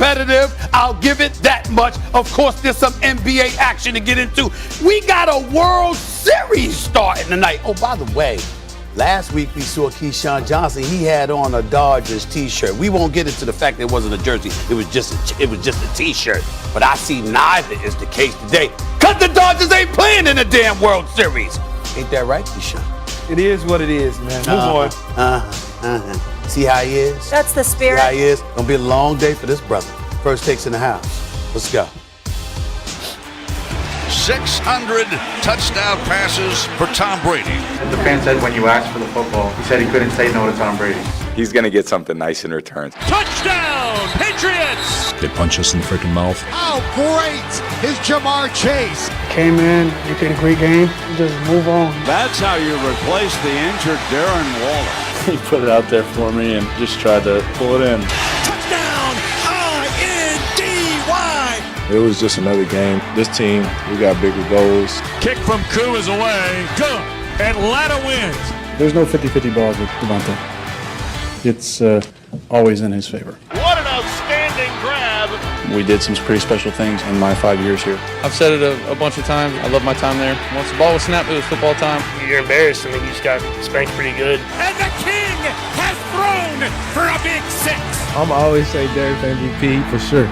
competitive. I'll give it that much. Of course, there's some NBA action to get into. We got a World Series starting tonight. Oh, by the way, last week we saw Keyshawn Johnson. He had on a Dodgers T-shirt. We won't get into the fact that it wasn't a jersey. It was just a T-shirt. But I see neither is the case today. Cause the Dodgers ain't playing in the damn World Series. Ain't that right, Keyshawn? It is what it is, man. Move on. See how he is? That's the spirit. See how he is? Gonna be a long day for this brother. First takes in the house. Let's go. 600 touchdown passes for Tom Brady. The fan said when you asked for the football, he said he couldn't say no to Tom Brady. He's going to get something nice in return. Touchdown, Patriots! They punch us in the freaking mouth. How great is Jamar Chase? Came in, you did a great game, just move on. That's how you replace the injured Darren Waller. He put it out there for me and just tried to pull it in. Touchdown, I-N-D-Y. It was just another game. This team, we got bigger goals. Kick from Koo is away. Go! Atlanta wins. There's no 50-50 balls with Devontae. It's always in his favor. What an outstanding grab! We did some pretty special things in my 5 years here. I've said it a bunch of times. I love my time there. Once the ball was snapped, it was football time. You're embarrassed. I mean, you just got spanked pretty good. And the king has thrown for a big 6. I'm always say Derek MVP for sure.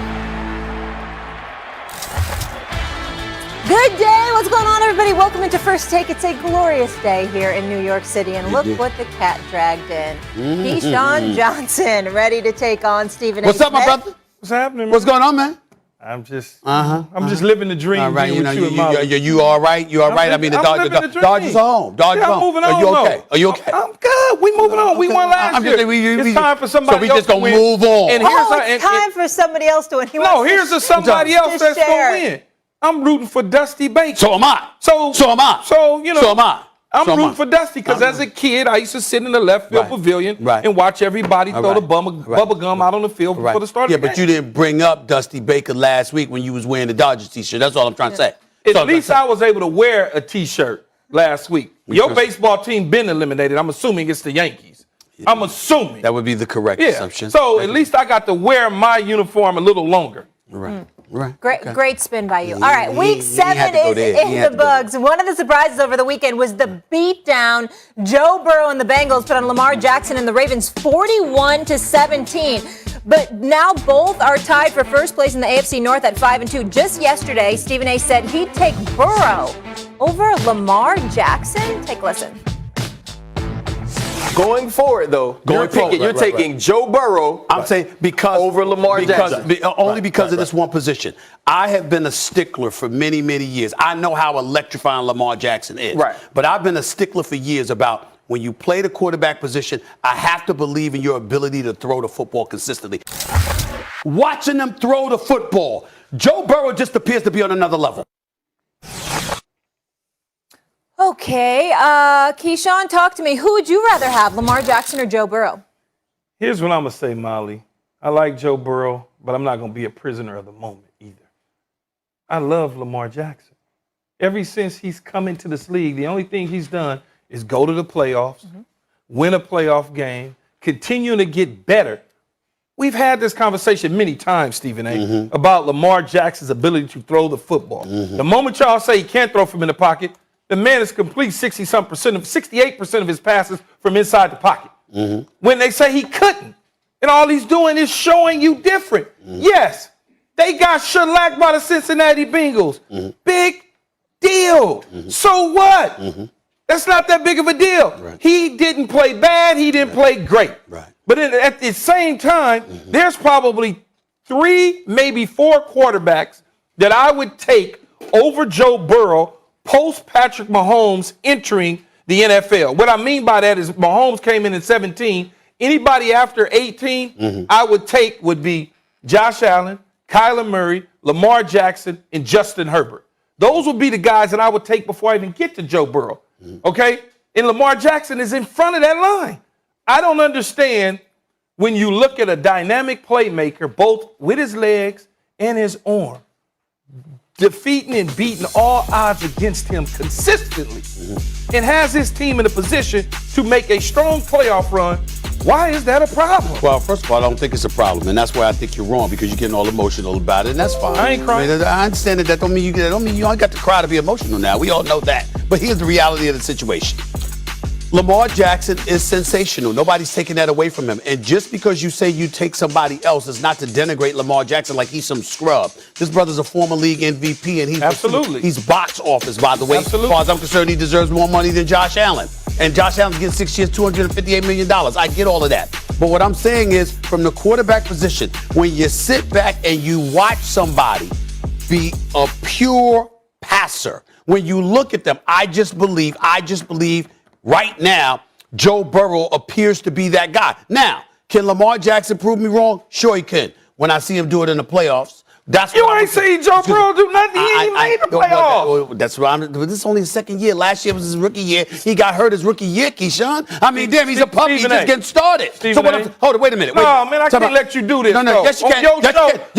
Good day. What's going on, everybody? Welcome into First Take. It's a glorious day here in New York City, and look what the cat dragged in. Keyshawn Johnson, ready to take on Stephen A. What's up, my brother? What's happening, man? What's going on, man? I'm just living the dream. All right, you all right? You all right? I mean, the Dodgers are home. Dodgers are home. Moving on, Are you okay? Are you okay? I'm good. We moving on. We won last year. It's time for somebody else to win. So we just gonna move on. And It's time for somebody else to win. Here's somebody else that's gonna win. I'm rooting for Dusty Baker. So am I. So am I. So, you know. So am I. I'm rooting for Dusty because as a kid, I used to sit in the left field pavilion and watch everybody throw the bubble gum out on the field before the start of the game. But you didn't bring up Dusty Baker last week when you was wearing the Dodgers T-shirt. That's all I'm trying to say. At least I was able to wear a T-shirt last week. Your baseball team been eliminated. I'm assuming it's the Yankees. I'm assuming. That would be the correct assumption. So at least I got to wear my uniform a little longer. Right. Great spin by you. All right, week 7 is in the books. One of the surprises over the weekend was the beatdown Joe Burrow and the Bengals put on Lamar Jackson and the Ravens 41-17. But now both are tied for first place in the AFC North at 5-2. Just yesterday, Stephen A. said he'd take Burrow over Lamar Jackson. Take a listen. Going forward, though, you're taking Joe Burrow. I'm saying because over Lamar Jackson. Only because of this one position. I have been a stickler for many, many years. I know how electrifying Lamar Jackson is. Right. But I've been a stickler for years about when you play the quarterback position, I have to believe in your ability to throw the football consistently. Watching them throw the football, Joe Burrow just appears to be on another level. Okay, Keyshawn, talk to me. Who would you rather have, Lamar Jackson or Joe Burrow? Here's what I'm going to say, Molly. I like Joe Burrow, but I'm not going to be a prisoner of the moment either. I love Lamar Jackson. Ever since he's come into this league, the only thing he's done is go to the playoffs, win a playoff game, continue to get better. We've had this conversation many times, Stephen A., about Lamar Jackson's ability to throw the football. The moment y'all say he can't throw from in the pocket, the man is complete 68% of his passes from inside the pocket. When they say he couldn't, and all he's doing is showing you different. Yes, they got shellacked by the Cincinnati Bengals. Big deal. So what? That's not that big of a deal. He didn't play bad. He didn't play great. But at the same time, there's probably 3, maybe 4 quarterbacks that I would take over Joe Burrow post Patrick Mahomes entering the NFL. What I mean by that is Mahomes came in 17. Anybody after 18 I would take would be Josh Allen, Kyler Murray, Lamar Jackson, and Justin Herbert. Those would be the guys that I would take before I even get to Joe Burrow. Okay? And Lamar Jackson is in front of that line. I don't understand when you look at a dynamic playmaker, both with his legs and his arm, defeating and beating all odds against him consistently, and has his team in a position to make a strong playoff run Why is that a problem? Well, first of all, I don't think it's a problem, and that's why I think you're wrong because you're getting all emotional about it, and that's fine. I ain't crying. I understand that. That don't mean you only got to cry to be emotional now. We all know that. But here's the reality of the situation. Lamar Jackson is sensational. Nobody's taking that away from him. And just because you say you take somebody else is not to denigrate Lamar Jackson like he's some scrub. This brother's a former league MVP, and he's box office, by the way. Absolutely. As far as I'm concerned, he deserves more money than Josh Allen. And Josh Allen's getting 6 years, $258 million. I get all of that. But what I'm saying is, from the quarterback position, when you sit back and you watch somebody be a pure passer, when you look at them, I just believe right now, Joe Burrow appears to be that guy. Now, can Lamar Jackson prove me wrong? Sure he can. When I see him do it in the playoffs. That's you ain't seen Joe Burrow do nothing. He ain't made the playoffs. That's what I'm. This is only his second year. Last year was his rookie year. He got hurt his rookie year, Keyshawn. I mean, damn, he's a puppy. He's just getting started. Hold it. Wait a minute. No, man, I can't let you do this. No, yes, you can.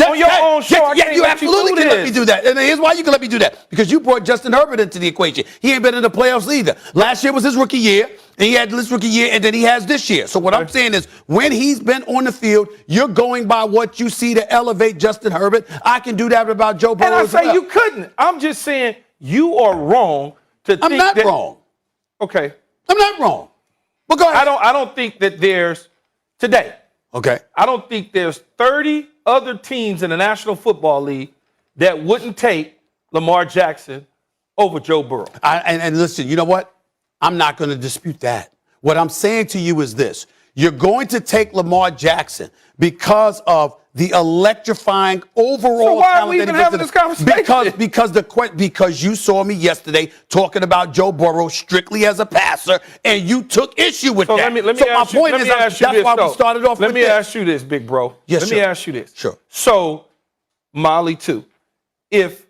On your own show, you absolutely can let me do that. And here's why you can let me do that. Because you brought Justin Herbert into the equation. He ain't been in the playoffs either. Last year was his rookie year. And he had this rookie year, and then he has this year. So what I'm saying is, when he's been on the field, you're going by what you see to elevate Justin Herbert. I can do that about Joe Burrow. And I say you couldn't. I'm just saying you are wrong to think that. I'm not wrong. Okay. I'm not wrong. But go ahead. I don't think that there's today. Okay. I don't think there's 30 other teams in the National Football League that wouldn't take Lamar Jackson over Joe Burrow. And listen, you know what? I'm not going to dispute that. What I'm saying to you is this. You're going to take Lamar Jackson because of the electrifying overall so why talent are we that even he having brings this conversation? Because you saw me yesterday talking about Joe Burrow strictly as a passer, and you took issue with that. Let me ask you this. Why we started off with this. Let me ask you this, big bro. Yes, Let me ask you this. Sure. So, Molly, too. If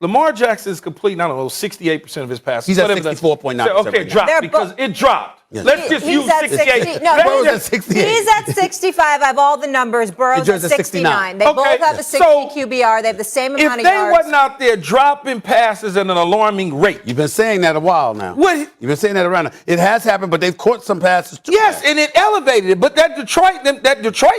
Lamar Jackson is completing, 68% of his passes. He's at 64.9%. Okay, dropped because it dropped. Yes. Let's just use 68. Burrow's at 68. He's at 65. I have all the numbers. Burrow's at 69. They both have a 60 QBR. They have the same amount of yards. If they wasn't out there dropping passes at an alarming rate. You've been saying that a while now. What? You've been saying that around now. It has happened, but they've caught some passes too. Yes, and it elevated it. But that Detroit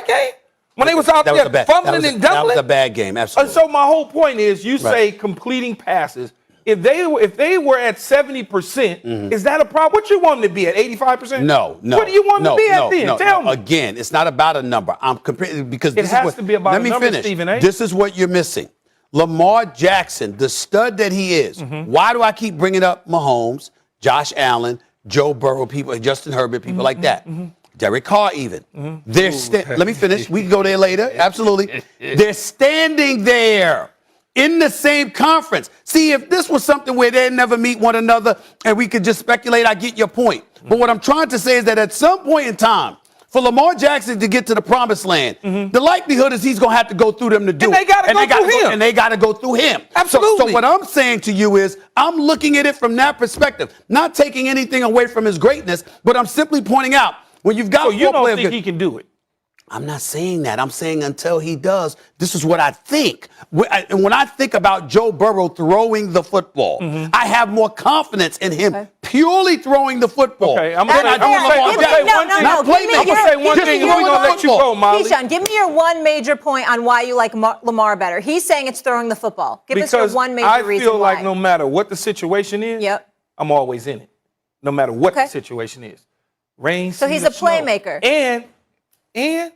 game, when they was out there fumbling and dumbling. That was a bad game, absolutely. So my whole point is, you say completing passes. If they were at 70%, is that a problem? What you want them to be at, 85%? No. What do you want them to be at then? Tell me. Again, it's not about a number. I'm comparing because it has to be about a number, let me finish. Stephen A. This is what you're missing. Lamar Jackson, the stud that he is. Why do I keep bringing up Mahomes, Josh Allen, Joe Burrow, people, Justin Herbert, people like that? Derek Carr even. Let me finish. We can go there later. Absolutely. They're standing there in the same conference. See, if this was something where they never meet one another and we could just speculate, I get your point. But what I'm trying to say is that at some point in time, for Lamar Jackson to get to the promised land, the likelihood is he's going to have to go through them to do it. And they got to go through him. Absolutely. So what I'm saying to you is I'm looking at it from that perspective, not taking anything away from his greatness, but I'm simply pointing out when you've got you don't think he can do it? I'm not saying that. I'm saying until he does, this is what I think. And when I think about Joe Burrow throwing the football, I have more confidence in him purely throwing the football. Okay, I'm going to say one thing and we're going to let you go, Molly. Keyshawn, give me your one major point on why you like Lamar better. He's saying it's throwing the football. Give us your one major reason I feel like no matter what the situation is, I'm always in it. No matter what the situation is. Rain, so he's a playmaker. And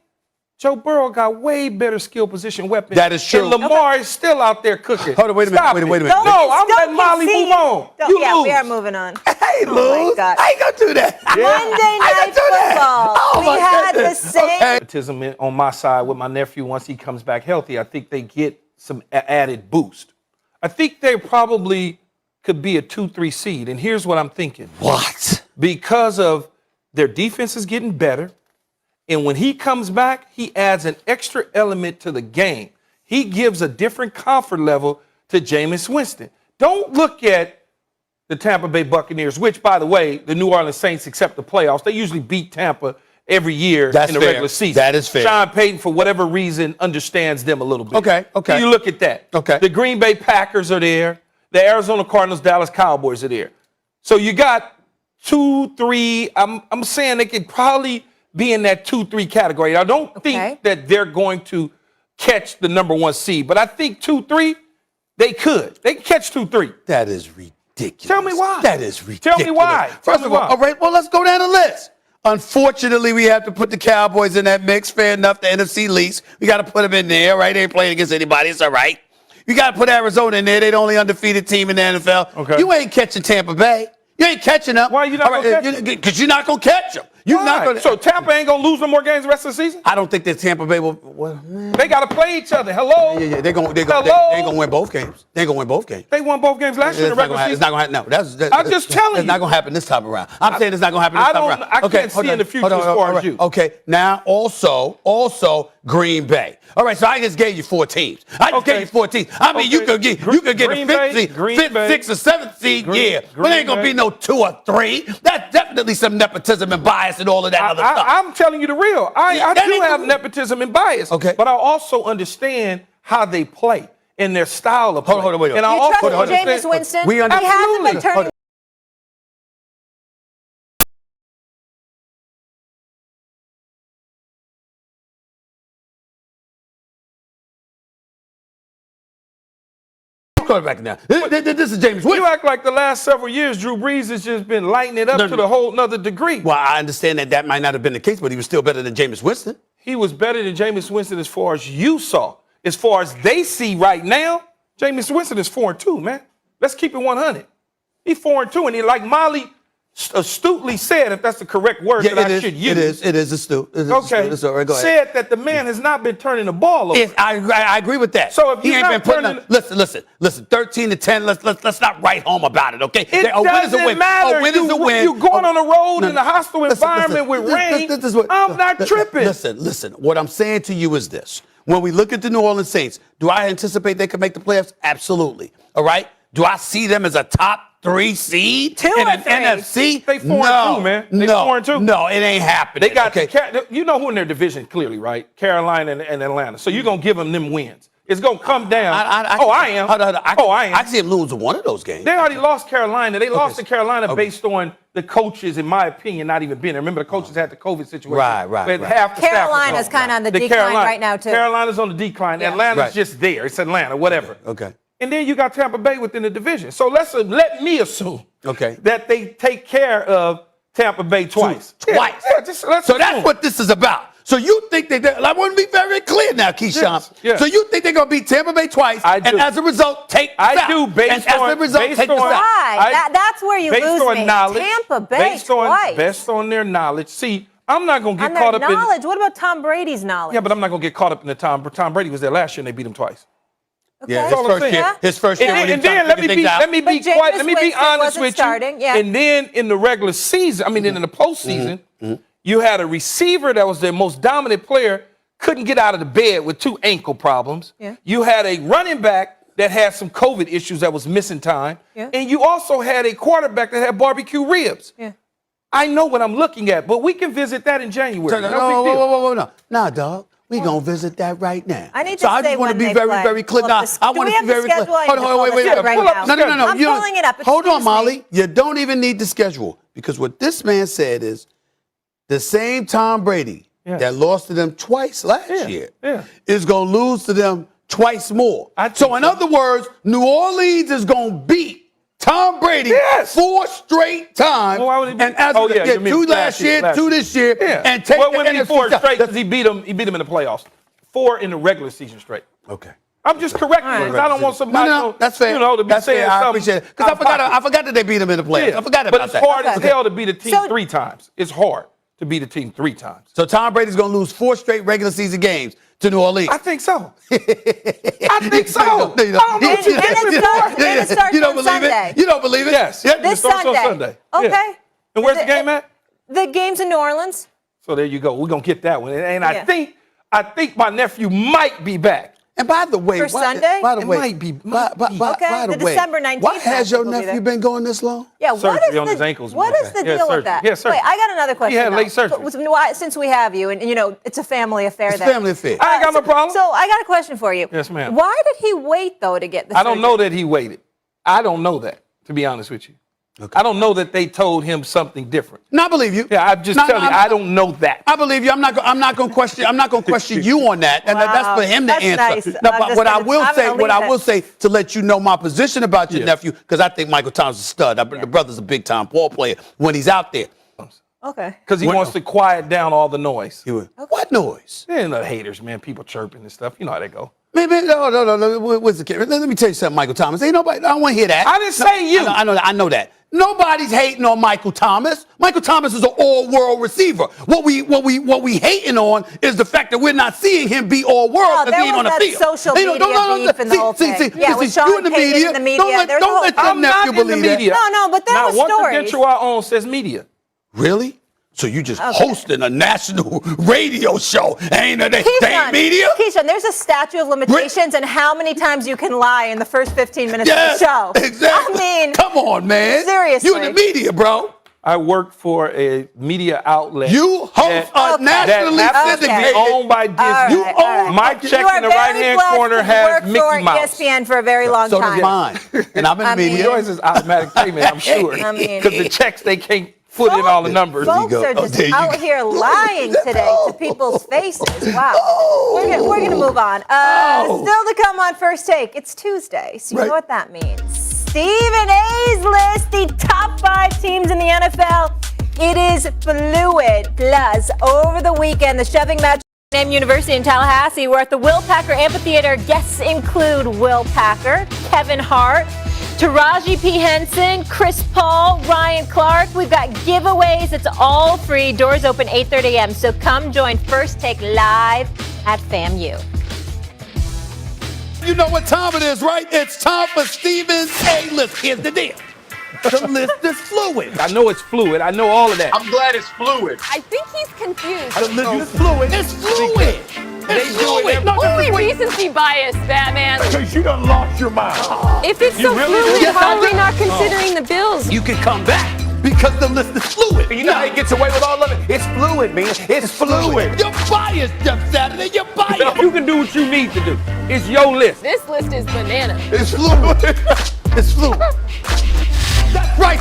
Joe Burrow got way better skill position weapons. That is true. And Lamar is still out there cooking. Hold on, wait a minute. No, I'm letting Molly move on. You lose. We are moving on. Hey, lose. I ain't gonna do that. Monday Night Football. We had the same. On my side with my nephew, once he comes back healthy, I think they get some added boost. I think they probably could be a 2-3 seed. And here's what I'm thinking. What? Because of their defense is getting better. And when he comes back, he adds an extra element to the game. He gives a different comfort level to Jameis Winston. Don't look at the Tampa Bay Buccaneers, which, by the way, the New Orleans Saints accept the playoffs. They usually beat Tampa every year in the regular season. That is fair. Sean Payton, for whatever reason, understands them a little bit. Okay. So you look at that. Okay. The Green Bay Packers are there. The Arizona Cardinals, Dallas Cowboys are there. So you got 2, 3. I'm saying they could probably be in that 2-3 category. I don't think that they're going to catch the number 1 seed, but I think 2-3, they could. They can catch 2-3. That is ridiculous. Tell me why. That is ridiculous. Tell me why. First of all right, well, let's go down the list. Unfortunately, we have to put the Cowboys in that mix. Fair enough, the NFC least. We got to put them in there, right? They ain't playing against anybody. It's all right. You got to put Arizona in there. They're the only undefeated team in the NFL. Okay. You ain't catching Tampa Bay. You ain't catching them. Why you not going to catch them? Because you're not going to catch them. You're not gonna, so Tampa ain't going to lose no more games the rest of the season? I don't think that Tampa Bay will. They got to play each other. Hello? Yeah. They ain't going to win both games. They ain't going to win both games. They won both games last year in the regular season. It's not going to happen. No, I'm just telling you. It's not going to happen this time around. I'm saying it's not going to happen this time around. I can't see in the future as far as you. Okay, now also Green Bay. All right, so I just gave you 4 teams. I just gave you 4 teams. I mean, you could get a 5th seed, 5th, 6th, or 7th seed, but it ain't going to be no 2 or 3. That's definitely some nepotism and bias and all of that other stuff. I'm telling you the real. I do have nepotism and bias, but I also understand how they play and their style of play. Hold on, wait. And I also understand Jameis Winston. He hasn't been turning. Quarterback now. This is Jameis Winston. You act like the last several years, Drew Brees has just been lighting it up to the whole nother degree. Well, I understand that might not have been the case, but he was still better than Jameis Winston. He was better than Jameis Winston as far as you saw. As far as they see right now, Jameis Winston is 4-2, man. Let's keep it 100. He's 4-2, and he, like Molly astutely said, if that's the correct word that I should use. It is astute. Okay. Said that the man has not been turning the ball over. I agree with that. So if he ain't been putting listen, 13-10. Let's not write home about it, okay? It doesn't matter. A win is a win. You going on the road in a hostile environment with rain. I'm not tripping. Listen. What I'm saying to you is this. When we look at the New Orleans Saints, do I anticipate they can make the playoffs? Absolutely. All right? Do I see them as a top 3 seed in an NFC? They 4-2, man. They 4-2. No, it ain't happening. They got you know who in their division clearly, right? Carolina and Atlanta. So you're gonna give them wins. It's gonna come down. I am. I see them losing one of those games. They already lost Carolina. They lost to Carolina based on the coaches, in my opinion, not even being there. Remember, the coaches had the COVID situation. Right. Half the Carolina's kind of on the decline right now, too. Carolina's on the decline. Yeah. Atlanta's just there. It's Atlanta, whatever. Okay. And then you got Tampa Bay within the division. So let me assume that they take care of Tampa Bay twice. Twice. Yeah, let's so that's what this is about. So you think I want to be very clear now, Keyshawn. Yes. So you think they're going to beat Tampa Bay twice, and as a result, take I do, based on why? That's where you lose me. Knowledge, Tampa Bay twice. Based on their knowledge. See, I'm not going to get caught up in knowledge. What about Tom Brady's knowledge? Yeah, but I'm not going to get caught up in the Tom Brady was there last year and they beat him twice. Okay. Yeah, his first year. And then let me be honest with you. And then in the regular season, in the postseason, you had a receiver that was their most dominant player, couldn't get out of the bed with 2 ankle problems. Yeah. You had a running back that had some COVID issues that was missing time. Yeah. And you also had a quarterback that had barbecue ribs. Yeah. I know what I'm looking at, but we can visit that in January. No. Nah, dog. We're going to visit that right now. I need to so I just want to be very, very clear. Now, I want to be very clear. Hold on, wait. No. I'm pulling it up. Hold on, Molly. You don't even need the schedule. Because what this man said is the same Tom Brady that lost to them twice last year is going to lose to them twice more. So in other words, New Orleans is going to beat Tom Brady 4 straight times, and as 2 last year, 2 this year, and take the NFC 4 straight because he beat him in the playoffs. 4 in the regular season straight. Okay. I'm just correcting you because I don't want somebody that's fair. To be saying something. I appreciate it. Because I forgot that they beat him in the playoffs. Yeah. I forgot about that. But it's hard as hell to beat a team 3 times. It's hard to beat a team 3 times. So Tom Brady's going to lose 4 straight regular season games to New Orleans. I think so. I think so. It starts on Sunday. You don't believe it? Yes. This Sunday. Okay. Yeah. And where's the game at? The game's in New Orleans. So there you go. We're going to get that one. And I think my nephew might be back. And by the way, Sunday? By the way, might be. By the way, December 19th. Why has your nephew been going this long? Yeah, surgery on his ankles. What is the deal with that? Yeah, surgery. Wait, I got another question. He had late surgery. Since we have you, and it's a family affair. It's a family affair. I ain't got no problem. So I got a question for you. Yes, ma'am. Why did he wait though to get the surgery? I don't know that he waited. I don't know that, to be honest with you. Okay. I don't know that they told him something different. No, I believe you. Yeah, I'm just telling you, I don't know that. I believe you. I'm not going to question you on that, and that's for him to answer. Nice. No, but what I will say to let you know my position about your nephew, because I think Michael Thomas is a stud. The brother's a big time ball player when he's out there. Okay. Because he wants to quiet down all the noise. What noise? Yeah, the haters, man. People chirping and stuff. You know how they go. Man, no. What's the kid? Let me tell you something, Michael Thomas. Ain't nobody. I don't want to hear that. I didn't say you. I know that. Nobody's hating on Michael Thomas. Michael Thomas is an all-world receiver. What we hating on is the fact that we're not seeing him be all-world because he ain't on the field. Social media beef in the whole thing. Yeah, with Sean Payton in the media. Don't let your nephew believe that. No, but that was stories. Now, one credential I own says media. Really? So you just hosting a national radio show? Ain't media? Keyshawn, there's a statute of limitations and how many times you can lie in the first 15 minutes of the show. Exactly. I mean, come on, man. Seriously. You in the media, bro. I work for a media outlet. You host a nationally syndicated, owned by Disney. You own my check in the right-hand corner has Mickey Mouse. ESPN for a very long time. So does mine. And I'm in the media. Yours is automatic payment, I'm sure. Because the checks, they can't put in all the numbers. Folks are just out here lying today to people's faces. Wow. We're going to move on. Still to come on First Take. It's Tuesday, so you know what that means. Stephen A's list, the top 5 teams in the NFL. It is fluid. Plus, over the weekend, the shoving match at Notre Dame University in Tallahassee. We're at the Will Packer Amphitheater. Guests include Will Packer, Kevin Hart, Taraji P. Henson, Chris Paul, Ryan Clark. We've got giveaways. It's all free. Doors open 8:30 a.m. So come join First Take live at FAMU. You know what time it is, right? It's time for Stephen's A-list. Here's the deal. The list is fluid. I know it's fluid. I know all of that. I'm glad it's fluid. I think he's confused. The list is fluid. It's fluid. It's fluid. Only recency bias, Batman. Because you done lost your mind. If it's so fluid, how are we not considering the Bills? You can come back because the list is fluid. You know how he gets away with all of it? It's fluid, man. It's fluid. You're biased, Jeff Saturday. You're biased. You can do what you need to do. It's your list. This list is bananas. It's fluid. It's fluid. That's right.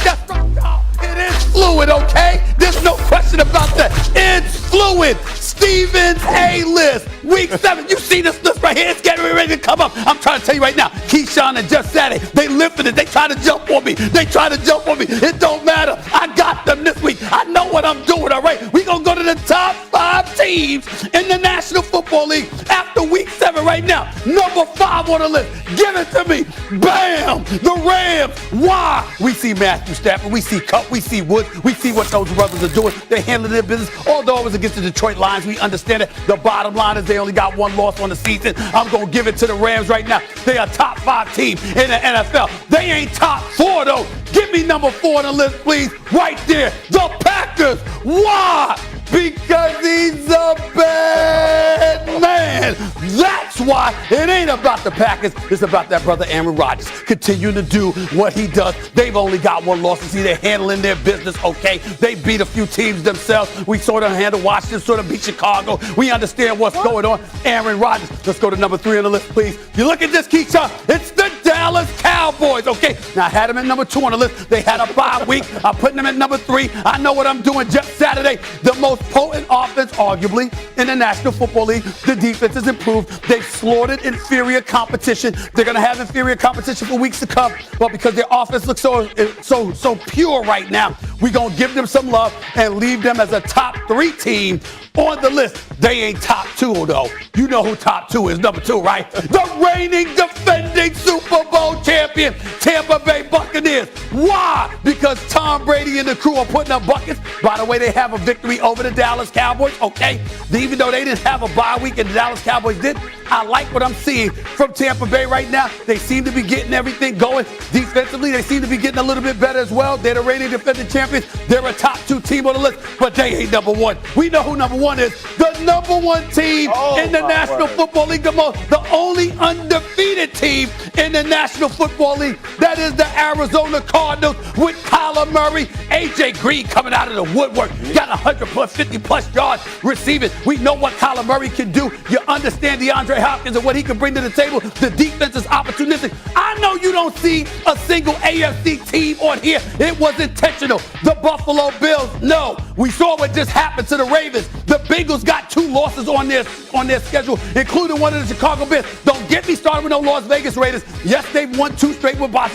It is fluid, okay? There's no question about that. It's fluid. Stephen's A-list. Week 7. You see this list right here? It's getting ready to come up. I'm trying to tell you right now. Keyshawn and Just Saturday, they lifted it. They try to jump on me. It don't matter. I got them this week. I know what I'm doing, all right? We're going to go to the top 5 teams in the National Football League after week 7 right now. Number 5 on the list. Give it to me. Bam! The Rams. Why? We see Matthew Stafford. We see Cup. We see Woods. We see what those brothers are doing. They're handling their business. Although it was against the Detroit Lions, we understand it. The bottom line is they only got 1 loss on the season. I'm going to give it to the Rams right now. They are top 5 team in the NFL. They ain't top 4, though. Give me number 4 on the list, please. Right there. The Packers. Why? Because he's a bad man. That's why it ain't about the Packers. It's about that brother Aaron Rodgers continuing to do what he does. They've only got 1 loss. You see, they're handling their business okay. They beat a few teams themselves. We sort of handle Washington, sort of beat Chicago. We understand what's going on. Aaron Rodgers. Let's go to number 3 on the list, please. You look at this, Keyshawn. It's the Dallas Cowboys. Okay, now I had them at number 2 on the list. They had a bye week. I'm putting them at number 3. I know what I'm doing. Just Saturday, the most potent offense, arguably, in the National Football League. The defense has improved. They've slaughtered inferior competition. They're going to have inferior competition for weeks to come. But because their offense looks so pure right now, we're going to give them some love and leave them as a top 3 team on the list. They ain't top 2, though. You know who top 2 is, number 2, right? The reigning, defending Super Bowl champion, Tampa Bay Buccaneers. Why? Because Tom Brady and the crew are putting up buckets. By the way, they have a victory over the Dallas Cowboys, okay? Even though they didn't have a bye week and the Dallas Cowboys did, I like what I'm seeing from Tampa Bay right now. They seem to be getting everything going. Defensively, they seem to be getting a little bit better as well. They're the reigning defending champions. They're a top 2 team on the list, but they ain't number 1. We know who number 1 is. The number 1 team in the National Football League, the only undefeated team in the National Football League. That is the Arizona Cardinals with Kyler Murray. A.J. Green coming out of the woodwork. Got 100-plus, 50-plus yards receiving. We know what Kyler Murray can do. You understand DeAndre Hopkins and what he can bring to the table. The defense is opportunistic. I know you don't see a single AFC team on here. It was intentional. The Buffalo Bills, no. We saw what just happened to the Ravens. The Bengals got 2 losses on their schedule, including one of the Chicago Bears. Don't get me started with no Las Vegas Raiders. Yes, they've won 2 straight without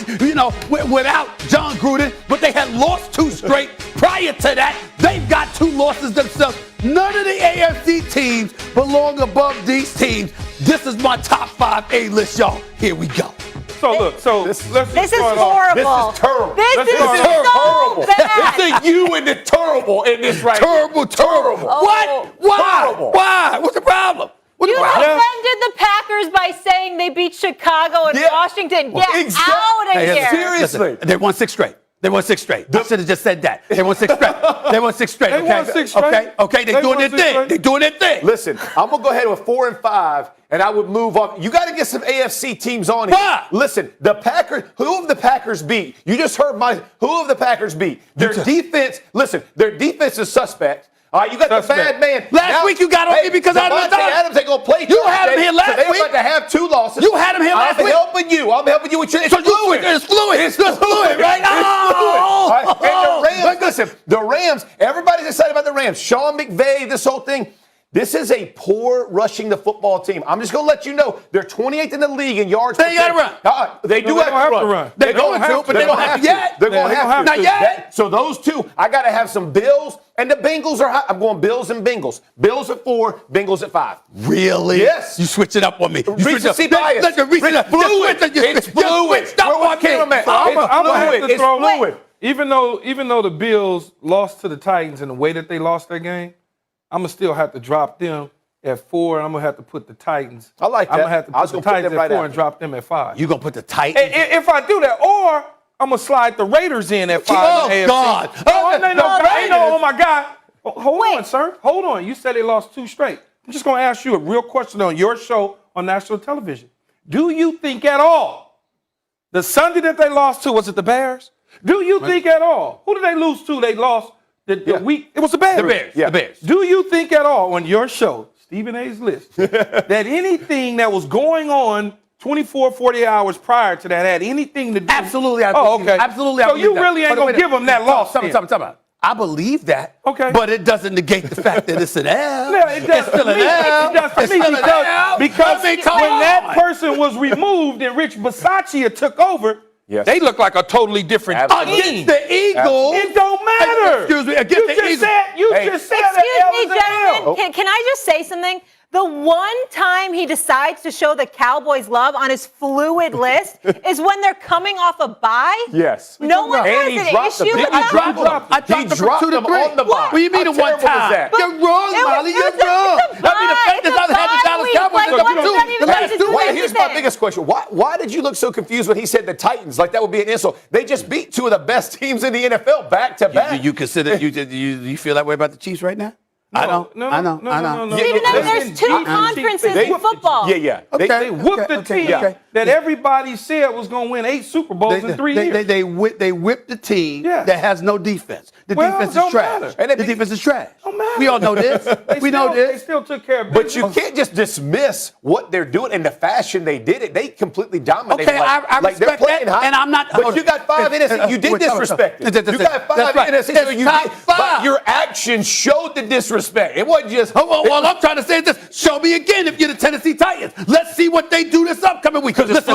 John Gruden, but they had lost 2 straight. Prior to that, they've got 2 losses themselves. None of the AFC teams belong above these teams. This is my top 5 A-list, y'all. Here we go. So look, this is horrible. This is terrible. This is so bad. It's you and the terrible in this right Terrible. Oh. What? Why? Terrible. Why? What's the problem? You offended the Packers by saying they beat Chicago and Washington. Get out of here. Seriously. Listen, they won 6 straight. They won 6 straight. I should have just said that. They won 6 straight. They won 6 straight. They won 6 straight. Okay. They're doing their thing. They're doing their thing. Listen, I'm going to go ahead with 4 and 5, and I would move up. You got to get some AFC teams on here. Why? Listen, the Packers, who have the Packers beat? You just heard who have the Packers beat? Their defense, listen, their defense is suspect. All right, you got the bad man. Last week you got on me because I was Adams ain't going to play. You had him here last week. They're about to have 2 losses. You had him here last week. I'm helping you with your. It's fluid, right? Oh. And the Rams, listen, the Rams, everybody's excited about the Rams. Sean McVay, this whole thing. This is a poor rushing the football team. I'm just going to let you know they're 28th in the league in yards. They got to run. They do have to run. They're going to, but they don't have to yet. They're going to have to. Not yet. So those 2, I got to have some Bills, and the Bengals are high. I'm going Bills and Bengals. Bills at 4, Bengals at 5. Really? Yes. You switch it up on me. Recency bias. It's fluid. It's fluid. I'm going to have to throw fluid. Even though the Bills lost to the Titans in the way that they lost their game, I'm going to still have to drop them at 4, and I'm going to have to put the Titans. I like that. I'm going to have to put the Titans at 4 and drop them at 5. You going to put the Titans? If I do that, or I'm going to slide the Raiders in at 5. Oh, God. Oh, my God. Hold on, sir. Hold on. You said they lost 2 straight. I'm just going to ask you a real question on your show on national television. Do you think at all the Sunday that they lost to, was it the Bears? Do you think at all? Who did they lose to? They lost the week. It was the Bears. The Bears. Do you think at all on your show, Stephen A's List, that anything that was going on 24, 40 hours prior to that had anything to do? Absolutely. Okay. Absolutely. So you really ain't going to give them that loss. I believe that. Okay. But it doesn't negate the fact that it's an L. Yeah, it does. It's still an L. It does for me because when that person was removed and Rich Bisaccia took over, they look like a totally different team. Against the Eagles. It don't matter. Excuse me. Against the Eagles. You just said Excuse me, gentlemen. Can I just say something? The one time he decides to show the Cowboys love on his fluid list is when they're coming off a bye. Yes. No one has an issue with that. I dropped them on the bye. What do you mean one time? You're wrong, Molly. You're wrong. I mean, the fact is I've had the Dallas Cowboys Here's my biggest question. Why did you look so confused when he said the Titans? Like that would be an insult. They just beat 2 of the best teams in the NFL back to back. You consider you feel that way about the Chiefs right now? No, I know. Stephen, there's 2 conferences in football. Yeah. They whooped the team that everybody said was going to win 8 Super Bowls in 3 years. They whipped the team that has no defense. The defense is trash. The defense is trash. We all know this. We know this. They still took care of business. But you can't just dismiss what they're doing and the fashion they did it. They completely dominated. Okay, I respect that, and I'm not. But you got 5 innocent. You did disrespect it. You got 5 innocent. But your actions showed the disrespect. It wasn't just. Well, I'm trying to say this. Show me again if you're the Tennessee Titans. Let's see what they do this upcoming week. Because it's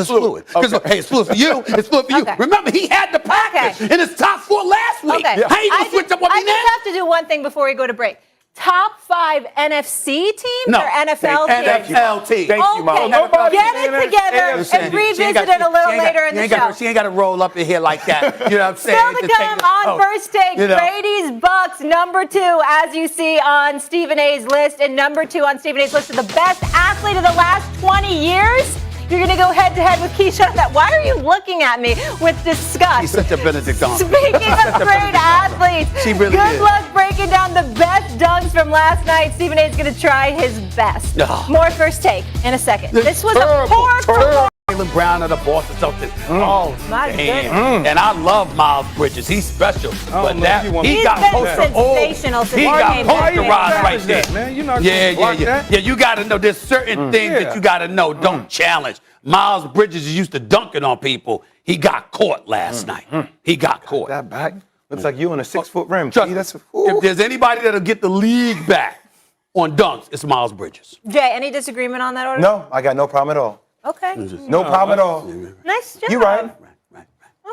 fluid. Hey, it's fluid for you. It's fluid for you. Remember, he had the Packers in his top 4 last week. Okay. How you gonna switch up on me now? I just have to do one thing before we go to break. Top 5 NFC teams or NFL teams? NFL teams. Thank you, Mom. Get it together and revisit it a little later in the show. She ain't got to roll up in here like that. You know what I'm saying? Still to come on First Take, Brady's Bucks, number 2, as you see on Stephen A's list. And number 2 on Stephen A's list of the best athlete of the last 20 years. You're going to go head-to-head with Keyshawn. Why are you looking at me with disgust? She's such a Benedictine. Speaking of great athletes, she really good luck breaking down the best dunks from last night. Stephen A. is going to try his best. More First Take in a second. This was a poor performance. Jaylen Brown of the Boston Celtics. Oh, My damn. And I love Miles Bridges. He's special. But that, He's got been sensational since he got came back. posterized right there. Man, you're not Yeah, you got to know. There's certain things that you got to know. Don't challenge. Miles Bridges is used to dunking on people. He got caught last night. He got caught. That back looks like you on a 6-foot rim. If there's anybody that'll get the league back on dunks, it's Miles Bridges. Jay, any disagreement on that order? No, I got no problem at all. Okay. No problem at all. Nice job. You're right.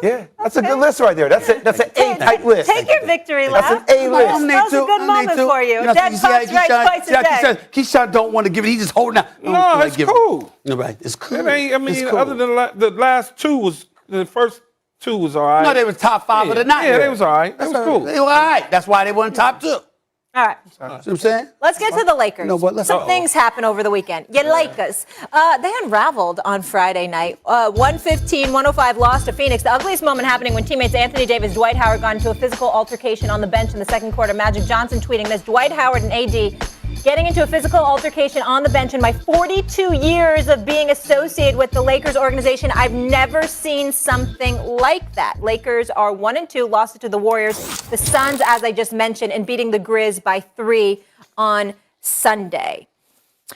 Yeah, that's a good list right there. That's an A-type list. Take your victory lap. That's an A list. That was a good moment for you. Dead Fox right twice a day. Keyshawn don't want to give it. He's just holding out. No, it's cool. Right, it's cool. Other than the last two the first two was all right. No, they were top 5 of the night. Yeah, they was all right. That was cool. They were all right. That's why they weren't top 2. All right. See what I'm saying? Let's get to the Lakers. Some things happened over the weekend. Lakers. They unraveled on Friday night. 115-105 loss to Phoenix. The ugliest moment happening when teammates Anthony Davis, Dwight Howard got into a physical altercation on the bench in the second quarter. Magic Johnson tweeting this. Dwight Howard and AD getting into a physical altercation on the bench. In my 42 years of being associated with the Lakers organization, I've never seen something like that. Lakers are 1-2, lost it to the Warriors. The Suns, as I just mentioned, and beating the Grizz by 3 on Sunday.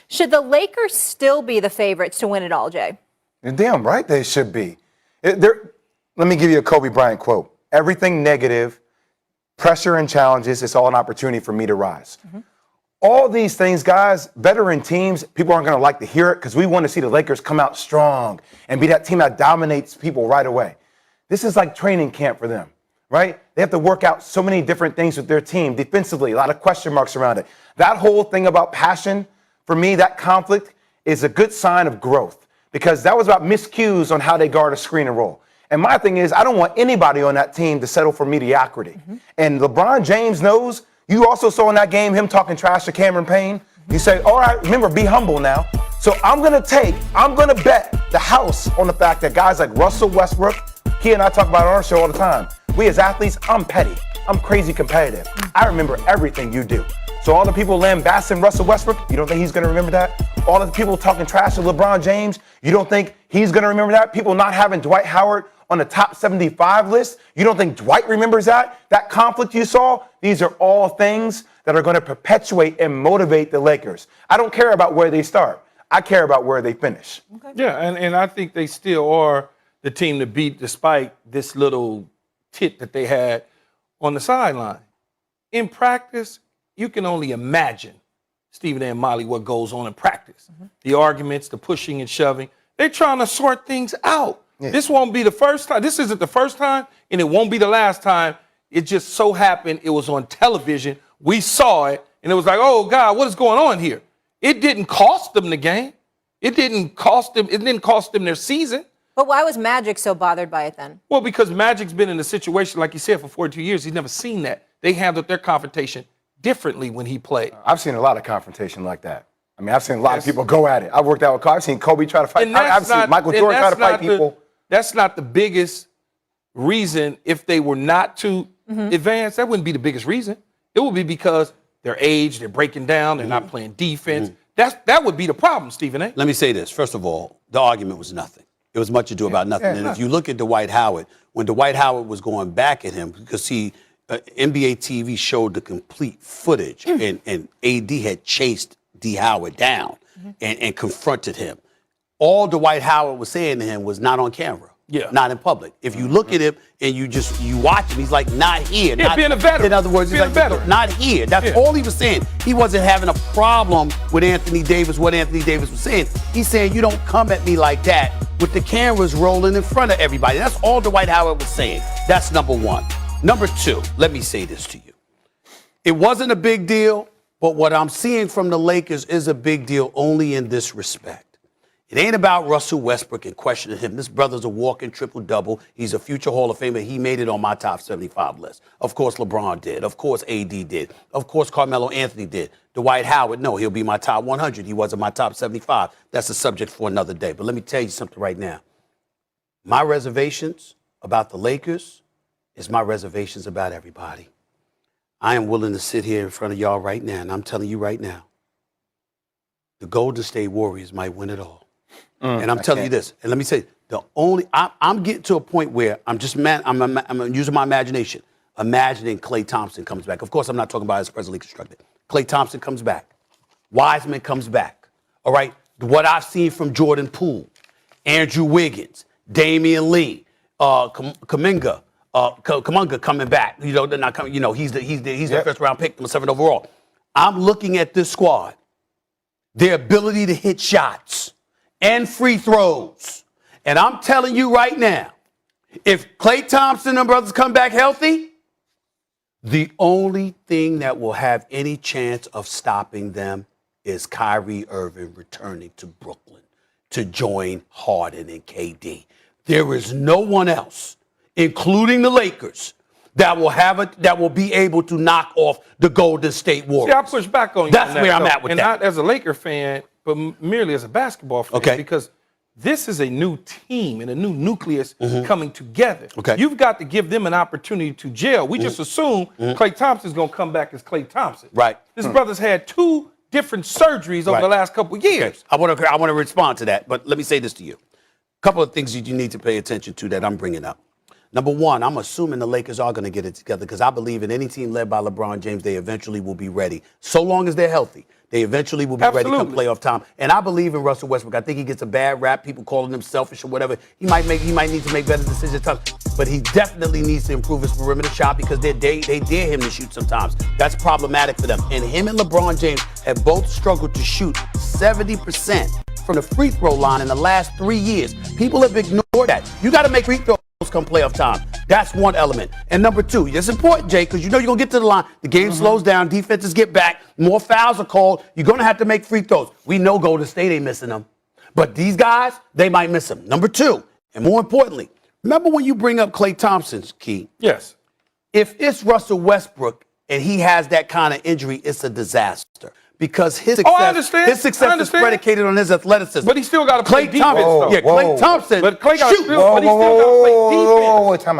Should the Lakers still be the favorites to win it all, Jay? You're damn right they should be. Let me give you a Kobe Bryant quote. Everything negative, pressure and challenges, it's all an opportunity for me to rise. All these things, guys, veteran teams, people aren't going to like to hear it because we want to see the Lakers come out strong and be that team that dominates people right away. This is like training camp for them, right? They have to work out so many different things with their team defensively, a lot of question marks around it. That whole thing about passion, for me, that conflict is a good sign of growth because that was about miscues on how they guard a screen and roll. And my thing is, I don't want anybody on that team to settle for mediocrity. And LeBron James knows. You also saw in that game him talking trash to Cameron Payne. You say, all right, remember, be humble now. So I'm going to bet the house on the fact that guys like Russell Westbrook, he and I talk about it on our show all the time. We as athletes, I'm petty. I'm crazy competitive. I remember everything you do. So all the people lambasting Russell Westbrook, you don't think he's going to remember that? All the people talking trash to LeBron James, you don't think he's going to remember that? People not having Dwight Howard on the top 75 list, you don't think Dwight remembers that? That conflict you saw? These are all things that are going to perpetuate and motivate the Lakers. I don't care about where they start. I care about where they finish. Okay. Yeah, and I think they still are the team to beat despite this little tit that they had on the sideline. In practice, you can only imagine, Stephen and Molly, what goes on in practice. The arguments, the pushing and shoving. They're trying to sort things out. Yeah. This won't be the first time. This isn't the first time, and it won't be the last time. It just so happened it was on television. We saw it, and it was like, oh, God, what is going on here? It didn't cost them the game. It didn't cost them their season. But why was Magic so bothered by it then? Well, because Magic's been in a situation, like you said, for 42 years. He's never seen that. They handled their confrontation differently when he played. I've seen a lot of confrontation like that. I mean, I've seen a lot of people go at it. I've worked out with Kobe. I've seen Kobe try to fight. I've seen Michael Jordan try to fight people. That's not the biggest reason. If they were not to advance, that wouldn't be the biggest reason. It would be because their age, they're breaking down, they're not playing defense. That would be the problem, Stephen A. Let me say this. First of all, the argument was nothing. It was much ado about nothing. And if you look at Dwight Howard, when Dwight Howard was going back at him, because NBA TV showed the complete footage, and AD had chased D. Howard down and confronted him. All Dwight Howard was saying to him was not on camera, not in public. If you look at him and you watch him, he's like, not here. Yeah, being a veteran. In other words, he's like, not here. That's all he was saying. He wasn't having a problem with Anthony Davis, what Anthony Davis was saying. He's saying, you don't come at me like that with the cameras rolling in front of everybody. That's all Dwight Howard was saying. That's number one. Number two, let me say this to you. It wasn't a big deal, but what I'm seeing from the Lakers is a big deal only in this respect. It ain't about Russell Westbrook and questioning him. This brother's a walking triple-double. He's a future Hall of Famer. He made it on my top 75 list. Of course, LeBron did. Of course, AD did. Of course, Carmelo Anthony did. Dwight Howard, no, he'll be my top 100. He wasn't my top 75. That's a subject for another day. But let me tell you something right now. My reservations about the Lakers is my reservations about everybody. I am willing to sit here in front of y'all right now, and I'm telling you right now, the Golden State Warriors might win it all. And I'm telling you this, and let me say, I'm getting to a point where I'm using my imagination, imagining Klay Thompson comes back. Of course, I'm not talking about as presently constructed. Klay Thompson comes back. Wiseman comes back. All right? What I've seen from Jordan Poole, Andrew Wiggins, Damian Lee, Kuminga coming back. You know, they're not coming. You know, he's the first round pick, 7th overall. I'm looking at this squad, their ability to hit shots and free throws. And I'm telling you right now, if Klay Thompson and brothers come back healthy, the only thing that will have any chance of stopping them is Kyrie Irving returning to Brooklyn to join Harden and KD. There is no one else, including the Lakers, that will be able to knock off the Golden State Warriors. See, I push back on you. That's where I'm at with and that. Not as a Laker fan, but merely as a basketball fan. Okay. Because this is a new team and a new nucleus coming together. Okay. You've got to give them an opportunity to gel. We just assume Klay Thompson's going to come back as Klay Thompson. Right. This brother's had 2 different surgeries over the last couple of years. Okay. I want to respond to that, but let me say this to you. A couple of things that you need to pay attention to that I'm bringing up. Number one, I'm assuming the Lakers are going to get it together because I believe in any team led by LeBron James, they eventually will be ready. So long as they're healthy, they eventually will be ready come playoff time. And I believe in Russell Westbrook. I think he gets a bad rap, people calling him selfish or whatever. He might need to make better decisions, but he definitely needs to improve his perimeter shot because they dare him to shoot sometimes. That's problematic for them. And him and LeBron James have both struggled to shoot 70% from the free throw line in the last 3 years. People have ignored that. You got to make free throws come playoff time. That's one element. And number two, it's important, Jay, because you know you're going to get to the line. The game slows down. Defenses get back. More fouls are called. You're going to have to make free throws. We know Golden State ain't missing them. But these guys, they might miss them. Number two, and more importantly, remember when you bring up Klay Thompson's key? Yes. If it's Russell Westbrook and he has that kind of injury, it's a disaster. Because his success is predicated on his athleticism. But he still got to play defense. Klay Thompson. But Klay shoot. but he still got to play defense. Time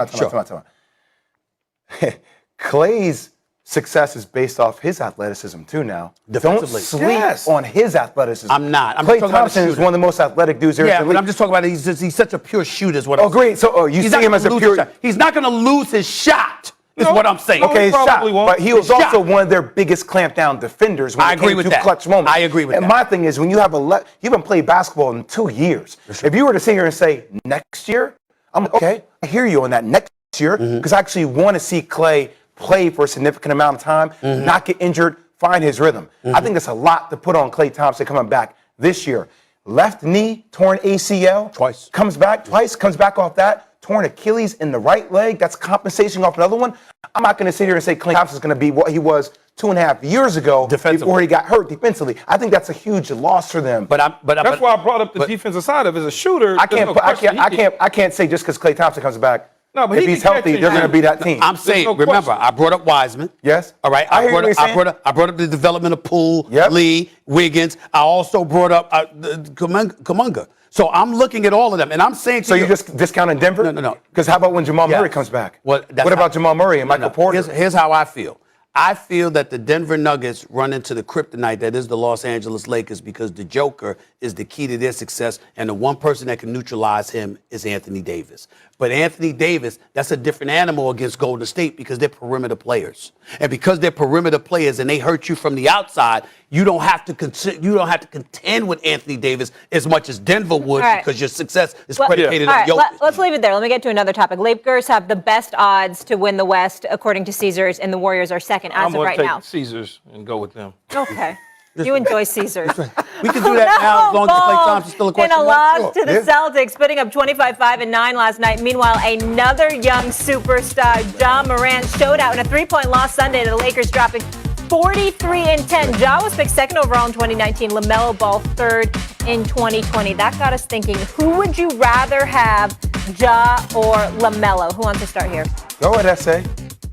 out. Klay's success is based off his athleticism too now. Defensively. Don't sleep on his athleticism. I'm not. Klay Thompson is one of the most athletic dudes there. Yeah, but I'm just talking about he's such a pure shooter is what I'm saying. Great. So you see him as a pure... He's not going to lose his shot. Is what I'm saying. Okay, but he was also one of their biggest clampdown defenders when it came to clutch moments. I agree with that. And my thing is, when you have you haven't played basketball in 2 years. If you were to sit here and say next year, I'm okay. I hear you on that next year because I actually want to see Klay play for a significant amount of time, not get injured, find his rhythm. I think it's a lot to put on Klay Thompson coming back this year. Left knee, torn ACL. Twice. Comes back off that. Torn Achilles in the right leg. That's compensation off another one. I'm not going to sit here and say Klay Thompson's going to be what he was 2.5 years ago before he got hurt defensively. I think that's a huge loss for them. That's why I brought up the defensive side of it. As a shooter, I can't say just because Klay Thompson comes back. No, but if he's healthy, they're going to be that team. I'm saying, remember, I brought up Wiseman. Yes. All right. I brought up the development of Poole, Lee, Wiggins. I also brought up Kuminga. So I'm looking at all of them, and I'm saying So you're just discounting Denver? No. Because how about when Jamal Murray comes back? What about Jamal Murray and Michael Porter? Here's how I feel. I feel that the Denver Nuggets run into the kryptonite that is the Los Angeles Lakers because the Joker is the key to their success, and the one person that can neutralize him is Anthony Davis. But Anthony Davis, that's a different animal against Golden State because they're perimeter players. And because they're perimeter players and they hurt you from the outside, you don't have to contend with Anthony Davis as much as Denver would because your success is predicated on your. Let's leave it there. Let me get to another topic. Lakers have the best odds to win the West, according to Caesars, and the Warriors are second as of right now. I'm going to take Caesars and go with them. Okay. You enjoy Caesars. We can do that now as long as Klay Thompson's still a question. In a loss to the Celtics, putting up 25-5 and 9 last night. Meanwhile, another young superstar, Ja Morant, showed out in a 3-point loss Sunday to the Lakers, dropping 43 and 10. Ja was picked second overall in 2019. LaMelo Ball third in 2020. That got us thinking, who would you rather have, Ja or LaMelo? Who wants to start here? Go ahead, S.A.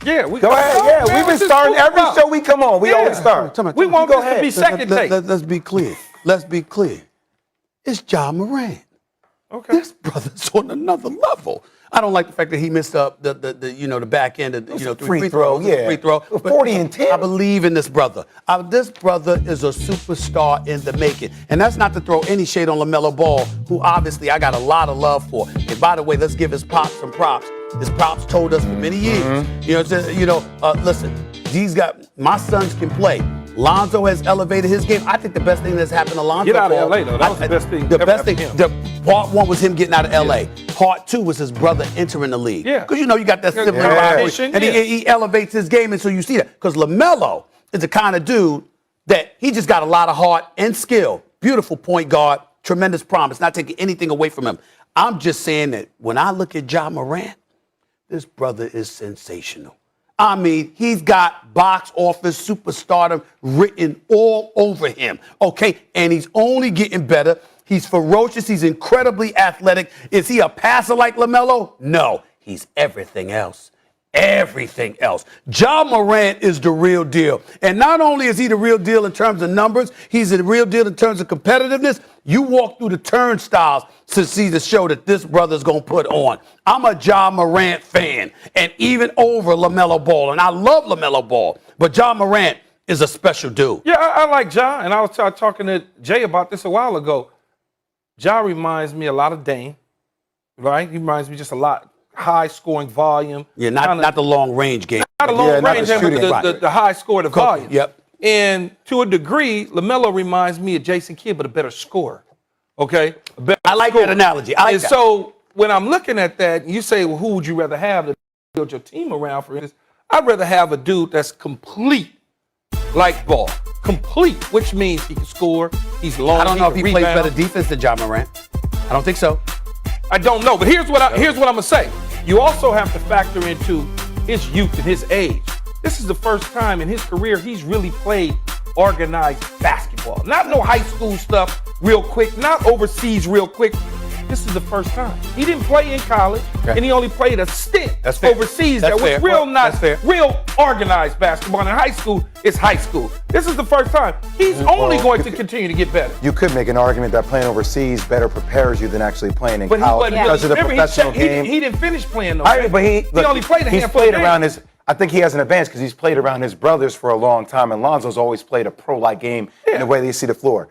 Yeah, go ahead. Yeah, we've been starting every show we come on. We always start. We want this to be second take. Let's be clear. It's Ja Morant. Okay. This brother's on another level. I don't like the fact that he missed up the back end of free throw. Yeah, free throw. 40 and 10. I believe in this brother. This brother is a superstar in the making, and that's not to throw any shade on LaMelo Ball, who obviously I got a lot of love for. And by the way, let's give his pops some props. His pops told us for many years. Listen, my sons can play. Lonzo has elevated his game. I think the best thing that's happened to Lonzo. Get out of LA, though. That was the best thing. The best thing. Part one was him getting out of LA. Part two was his brother entering the league. Yeah. Because you got that sibling rivalry. And he elevates his game, and so you see that. Because LaMelo is the kind of dude that he just got a lot of heart and skill. Beautiful point guard, tremendous promise, not taking anything away from him. I'm just saying that when I look at Ja Morant, this brother is sensational. I mean, he's got box office superstardom written all over him, okay? And he's only getting better. He's ferocious. He's incredibly athletic. Is he a passer like LaMelo? No, he's everything else. Everything else. Ja Morant is the real deal. And not only is he the real deal in terms of numbers, he's the real deal in terms of competitiveness. You walk through the turnstiles to see the show that this brother's going to put on. I'm a Ja Morant fan, and even over LaMelo Ball. And I love LaMelo Ball, but Ja Morant is a special dude. Yeah, I like Ja, and I was talking to Jay about this a while ago. Ja reminds me a lot of Dame, right? He reminds me just a lot. High scoring volume. Yeah, not the long range game. Not a long range game, but the high score, the volume. Yep. And to a degree, LaMelo reminds me of Jason Kidd, but a better scorer. Okay? I like that analogy. So when I'm looking at that, you say, well, who would you rather have to build your team around, for instance? I'd rather have a dude that's complete like Ball. Complete, which means he can score, he's long. I don't know if he rebound. plays better defense than Ja Morant. I don't think so. I don't know, but here's what I'm gonna say. You also have to factor into his youth and his age. This is the first time in his career he's really played organized basketball. Not no high school stuff real quick, not overseas real quick. This is the first time. He didn't play in college, and he only played a stint overseas. That was real organized basketball. In high school, it's high school. This is the first time. He's only going to continue to get better. You could make an argument that playing overseas better prepares you than actually playing in college because of the professional game. He didn't finish playing though. But he only played a handful of games. I think he has an advantage because he's played around his brothers for a long time, and Lonzo's always played a pro-like game in the way they see the floor.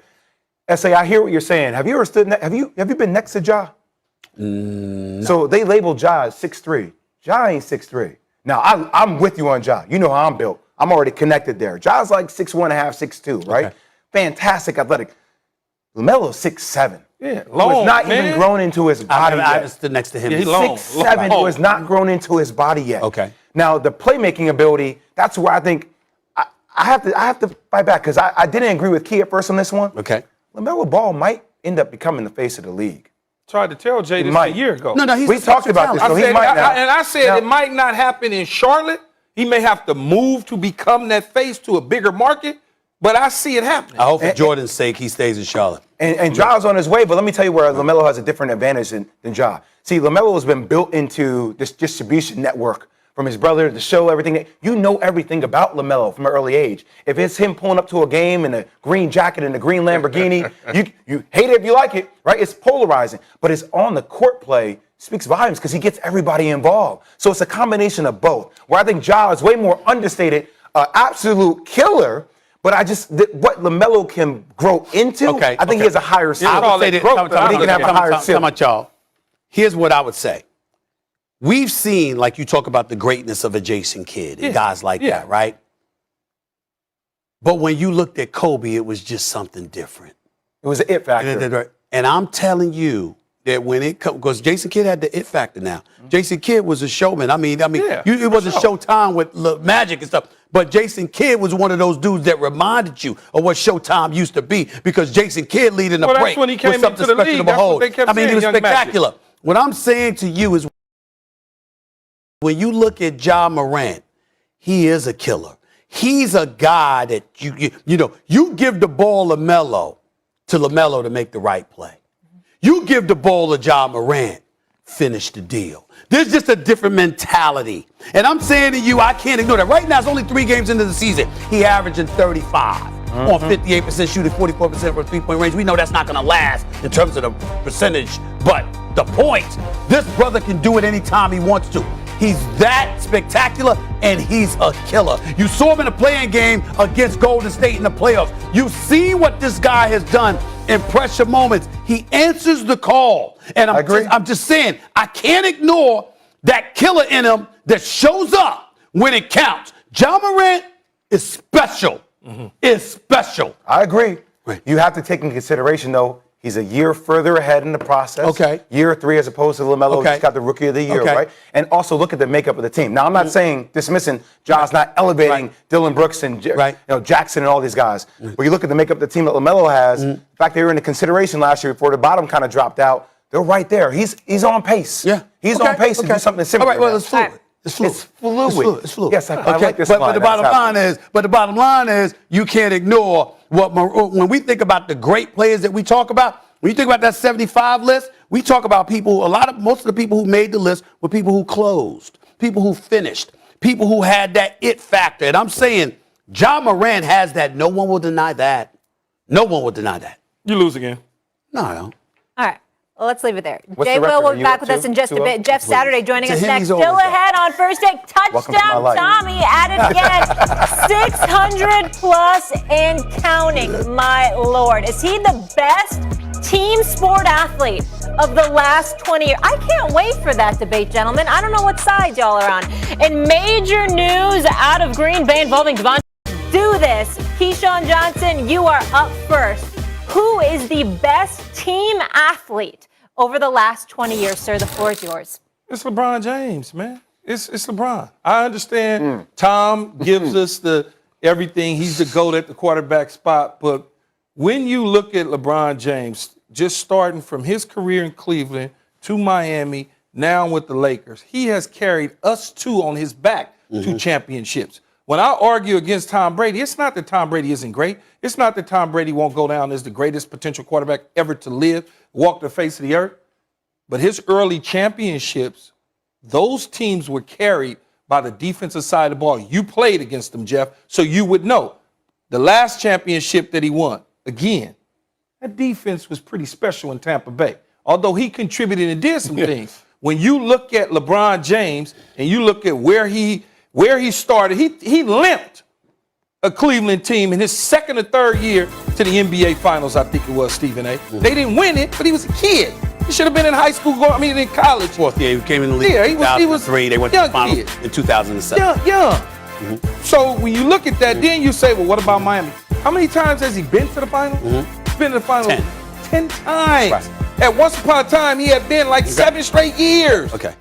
S.A., I hear what you're saying. Have you ever stood? Have you been next to Ja? No. So they labeled Ja as 6'3". Ja ain't 6'3". Now I'm with you on Ja. You know how I'm built. I'm already connected there. Ja's like 6'1.5", 6'2", right? Okay. Fantastic athletic. LaMelo's 6'7". Yeah, long. Was not even grown into his body yet. I stood next to him. He's 6'7", was not grown into his body yet. Okay. Now the playmaking ability, that's where I think I have to fight back because I didn't agree with Key at first on this one. Okay. LaMelo Ball might end up becoming the face of the league. Tried to tell Jay this a year ago. No, we talked about this, so he might not. And I said it might not happen in Charlotte. He may have to move to become that face to a bigger market, but I see it happening. I hope for Jordan's sake he stays in Charlotte. And Ja's on his way, but let me tell you where LaMelo has a different advantage than Ja. See, LaMelo has been built into this distribution network from his brother, the show, everything. You know everything about LaMelo from an early age. If it's him pulling up to a game in a green jacket and a green Lamborghini, you hate it if you like it, right? It's polarizing. But his on-the-court play speaks volumes because he gets everybody involved. So it's a combination of both, where I think Ja is way more understated, absolute killer, but what LaMelo can grow into, I think he has a higher ceiling. I would say that, but he can have a higher ceiling. Come on, y'all. Here's what I would say. We've seen, like you talk about the greatness of a Jason Kidd and guys like that, right? But when you looked at Kobe, it was just something different. It was an it factor. And I'm telling you that when it comes, because Jason Kidd had the it factor now. Mm-hmm. Jason Kidd was a showman. It wasn't Showtime with Magic and stuff. But Jason Kidd was one of those dudes that reminded you of what Showtime used to be because Jason Kidd leading the break that's when he came was something into the special league. to That's behold. what they kept saying, he was Young spectacular. Magic. What I'm saying to you is when you look at Ja Morant, he is a killer. He's a guy that you give the ball to LaMelo to make the right play. You give the ball to Ja Morant, finish the deal. There's just a different mentality. And I'm saying to you, I can't ignore that. Right now, it's only 3 games into the season. He averaging 35. on 58% shooting, 44% from three-point range. We know that's not going to last in terms of the percentage. But the point, this brother can do it anytime he wants to. He's that spectacular, and he's a killer. You saw him in a playing game against Golden State in the playoffs. You see what this guy has done in pressure moments. He answers the call. And I'm just saying, I can't ignore that killer in him that shows up when it counts. Ja Morant is special. Is special. I agree. You have to take into consideration, though, he's a year further ahead in the process. Okay. Year 3 as opposed to LaMelo, who's got the Rookie of the Year, right? And also look at the makeup of the team. Now, I'm not saying, dismissing, Ja's not elevating Dylan Brooks and Jackson and all these guys. But you look at the makeup of the team that LaMelo has, the fact they were in the consideration last year before the bottom kind of dropped out, they're right there. He's on pace. Yeah. He's on pace to do something similar. All right, well, it's fluid. It's fluid. It's fluid. Yes, I like this but line. the bottom line is, you can't ignore when we think about the great players that we talk about. When you think about that 75 list, we talk about people. Most of the people who made the list were people who closed, people who finished, people who had that it factor. And I'm saying, Ja Morant has that. No one will deny that. No one will deny that. You lose again. No, I don't. All right. Well, let's leave it there. What's Jay the record? will Are be you back up with to? us in just a 2-0? bit. Jeff Saturday joining us him, next. he's always Still up. ahead on First Take. Welcome to my Touchdown life. Tommy at it again. 600 plus and counting. My Lord. Is he the best team sport athlete of the last 20 years? I can't wait for that debate, gentlemen. I don't know what side y'all are on. And major news out of Green Bay involving Devontae. Do this. Keyshawn Johnson, you are up first. Who is the best team athlete over the last 20 years, sir? The floor is yours. It's LeBron James, man. It's LeBron. I understand Tom gives us the everything. He's the GOAT at the quarterback spot. But when you look at LeBron James, just starting from his career in Cleveland to Miami, now with the Lakers, he has carried us two on his back to championships. When I argue against Tom Brady, it's not that Tom Brady isn't great. It's not that Tom Brady won't go down as the greatest potential quarterback ever to live, walk the face of the earth. But his early championships, those teams were carried by the defensive side of the ball. You played against them, Jeff, so you would know. The last championship that he won, again, that defense was pretty special in Tampa Bay. Although he contributed and did some things. When you look at LeBron James and you look at where he started, he limped a Cleveland team in his second or third year to the NBA Finals, I think it was, Stephen A. They didn't win it, but he was a kid. He should have been in high school, in college. Fourth year, he came in the league in 2003. They went to the finals in 2007. Young. So when you look at that, then you say, well, what about Miami? How many times has he been to the finals? He's been to the finals 10 times. Right. At once upon a time, he had been like 7 straight years. Okay.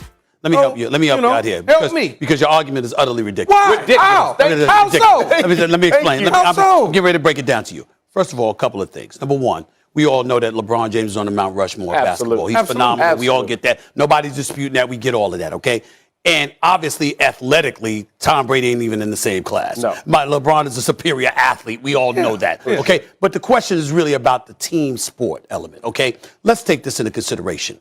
Let me help you. Let me help you out here. Help me. Because your argument is utterly ridiculous. Why? Ridiculous. How? How so? Let me explain. How so? I'm getting ready to break it down to you. First of all, a couple of things. Number one, we all know that LeBron James is on the Mount Rushmore of basketball. He's phenomenal. We all get that. Nobody's disputing that. We get all of that, okay? And obviously, athletically, Tom Brady ain't even in the same class. No. LeBron is a superior athlete. We all know that, okay? But the question is really about the team sport element, okay? Let's take this into consideration.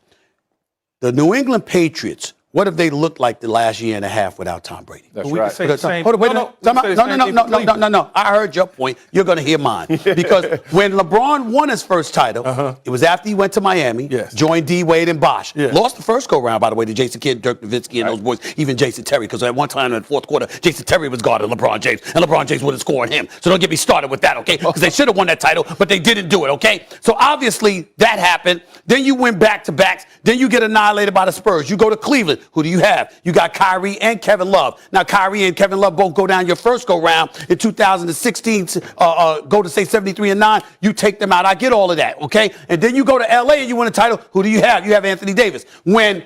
The New England Patriots, what have they looked like the last year and a half without Tom Brady? That's right. Say the same. Hold on, wait no. I heard your point. You're going to hear mine. Because when LeBron won his first title, it was after he went to Miami, joined D. Wade and Bosh. Lost the first go-round, by the way, to Jason Kidd, Dirk Nowitzki, and those boys, even Jason Terry, because at one time in the fourth quarter, Jason Terry was guarding LeBron James, and LeBron James would have scored him. So don't get me started with that, okay? Because they should have won that title, but they didn't do it, okay? So obviously, that happened. Then you win back-to-backs. Then you get annihilated by the Spurs. You go to Cleveland. Who do you have? You got Kyrie and Kevin Love. Now, Kyrie and Kevin Love both go down your first go-round in 2016, go to, say, 73-9. You take them out. I get all of that, okay? And then you go to L.A. and you win a title. Who do you have? You have Anthony Davis. When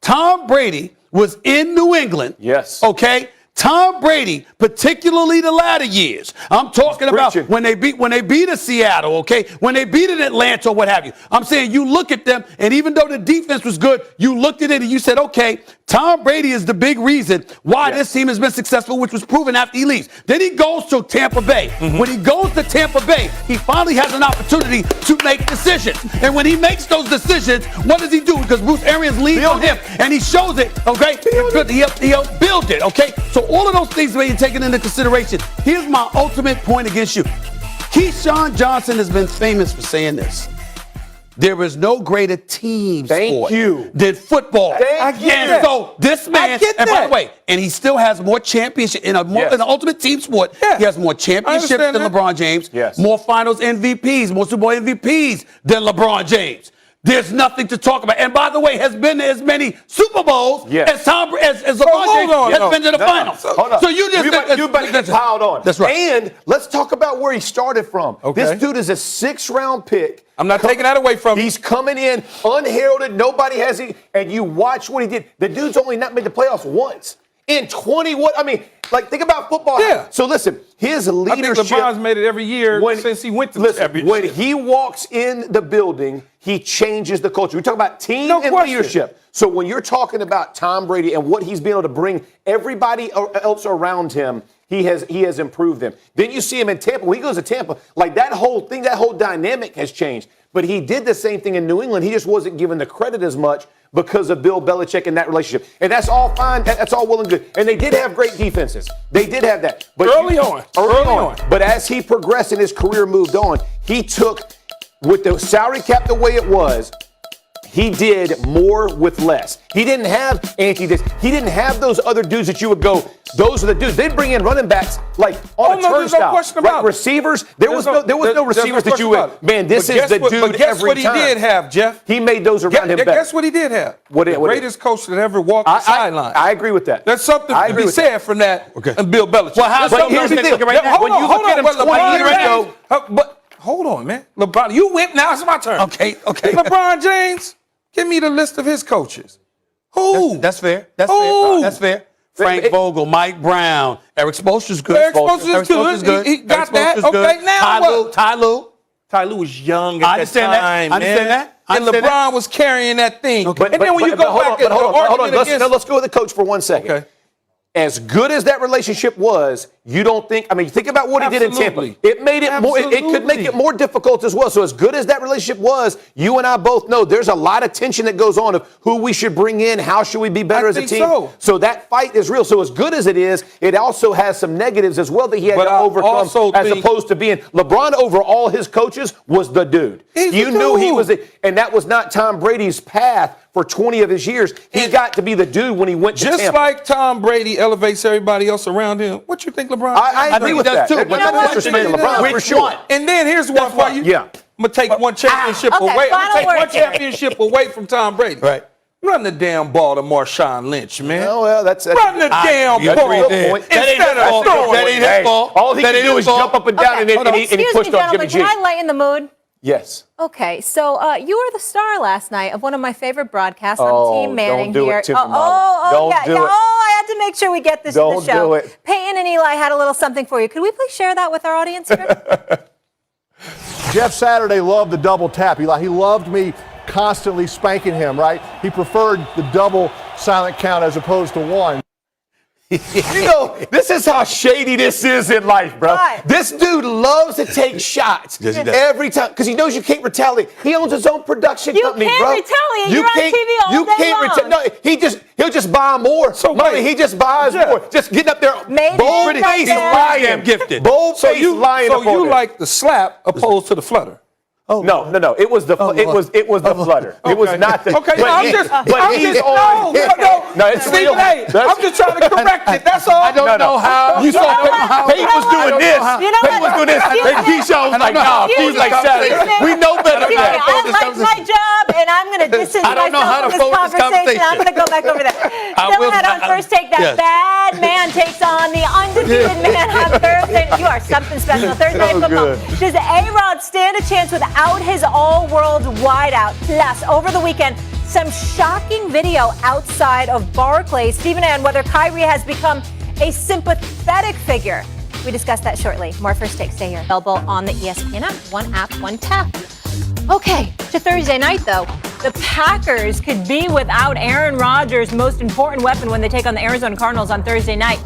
Tom Brady was in New England, okay, Tom Brady, particularly the latter years, I'm talking about when they beat a Seattle, okay, when they beat an Atlanta or what have you. I'm saying you look at them, and even though the defense was good, you looked at it and you said, okay, Tom Brady is the big reason why this team has been successful, which was proven after he leaves. Then he goes to Tampa Bay. When he goes to Tampa Bay, he finally has an opportunity to make decisions. And when he makes those decisions, what does he do? Because Bruce Arians leans on him, and he shows it, okay? He'll build it, okay? So all of those things are taken into consideration. Here's my ultimate point against you. Keyshawn Johnson has been famous for saying this. There is no greater team sport than football. And so this man, and by the way, and he still has more championships in an ultimate team sport. He has more championships than LeBron James, more finals MVPs, more Super Bowl MVPs than LeBron James. There's nothing to talk about. And by the way, has been to as many Super Bowls as LeBron James has been to the finals. So you just piled on. That's right. And let's talk about where he started from. This dude is a 6th-round pick. I'm not taking that away from him. He's coming in unheralded. Nobody has it. And you watch what he did. The dude's only not made the playoffs once. In 21, I mean, like, think about football. So listen, his leadership. I think LeBron's made it every year since he went to the championship. When he walks in the building, he changes the culture. We talk about team and leadership. So when you're talking about Tom Brady and what he's been able to bring everybody else around him, he has improved them. Then you see him in Tampa. When he goes to Tampa, like that whole thing, that whole dynamic has changed. But he did the same thing in New England. He just wasn't given the credit as much because of Bill Belichick and that relationship. And that's all fine. That's all well and good. And they did have great defenses. They did have that. But early on. But as he progressed and his career moved on, he took, with the salary cap the way it was, he did more with less. He didn't have He didn't have those other dudes that you would go, those are the dudes. They'd bring in running backs like on a turnstile. There's no question about it. Receivers, there was no receivers that you would, man, this is the dude every time. But guess what he did have, Jeff? He made those around him better. Guess what he did have? The greatest coach that ever walked the sideline. I agree with that. There's something to be said from that and Bill Belichick. But here's the deal. When you look at him 20 years ago. But hold on, man. LeBron, you went, now it's my turn. Okay. LeBron James, give me the list of his coaches. Who? That's fair. That's fair. Frank Vogel, Mike Brown, Eric Spoelstra's good. Eric Spoelstra's good. He got that. Okay, now what? Ty Lue was young at that time, man. And LeBron was carrying that thing. But then when you go back and hold on. Let's go with the coach for 1 second. Okay. As good as that relationship was, you don't think, I mean, think about what he did in Tampa. It made it more, it could make it more difficult as well. So as good as that relationship was, you and I both know there's a lot of tension that goes on of who we should bring in, how should we be better as a team. So that fight is real. So as good as it is, it also has some negatives as well that he had to overcome as opposed to being LeBron over all his coaches was the dude. You knew he was and that was not Tom Brady's path for 20 of his years. He got to be the dude when he went to Tampa. Just like Tom Brady elevates everybody else around him, what you think LeBron? I agree with that too. But that's disrespecting LeBron for sure. And then here's one for you. Yeah. I'm going to take one championship away. I'm going to take one championship away from Tom Brady. Right. Run the damn ball to Marshawn Lynch, man. Oh, well, that's Run the damn ball instead of throwing. That ain't his fault. All he can do is jump up and down and he pushed on Jimmy G. Can I lighten the mood? Yes. Okay, so you were the star last night of one of my favorite broadcasts on Team Manning don't do here. It to me, Don't do it. I had to make sure we get this in the show. Don't do it. Peyton and Eli had a little something for you. Could we please share that with our audience here? Jeff Saturday loved the double tap. He loved me constantly spanking him, right? He preferred the double silent count as opposed to one. You know, this is how shady this is in life, bro. Right. This dude loves to take shots every time because he knows you can't retaliate. He owns his own production company, bro. You can't retaliate. You're on TV all day long. No, he'll just buy more. So he just buys more. Just getting up there, bold-faced lying. Gifted. Bold-faced lying. So you like the slap opposed to the flutter? Oh no! It was the flutter. It was not the. Okay, I'm just it's real. I'm just trying to correct it. That's all. I don't know how. You saw Peyton was doing this. Peyton was doing this. And Keyshawn was like, "No, he's like Saturday. We know better than that." I like my job, and I'm going to distance myself from this conversation. I'm going to go back over there. Still ahead on First Take, that bad man takes on the undefeated man on Thursday. You are something special. Thursday Night Football. Does A-Rod stand a chance without his all-world wideout? Plus, over the weekend, some shocking video outside of Barclays. Stephen and whether Kyrie has become a sympathetic figure. We discuss that shortly. More First Take. Stay here. Available on the ESPN app. One app, one tap. Okay, to Thursday night, though. The Packers could be without Aaron Rodgers' most important weapon when they take on the Arizona Cardinals on Thursday night.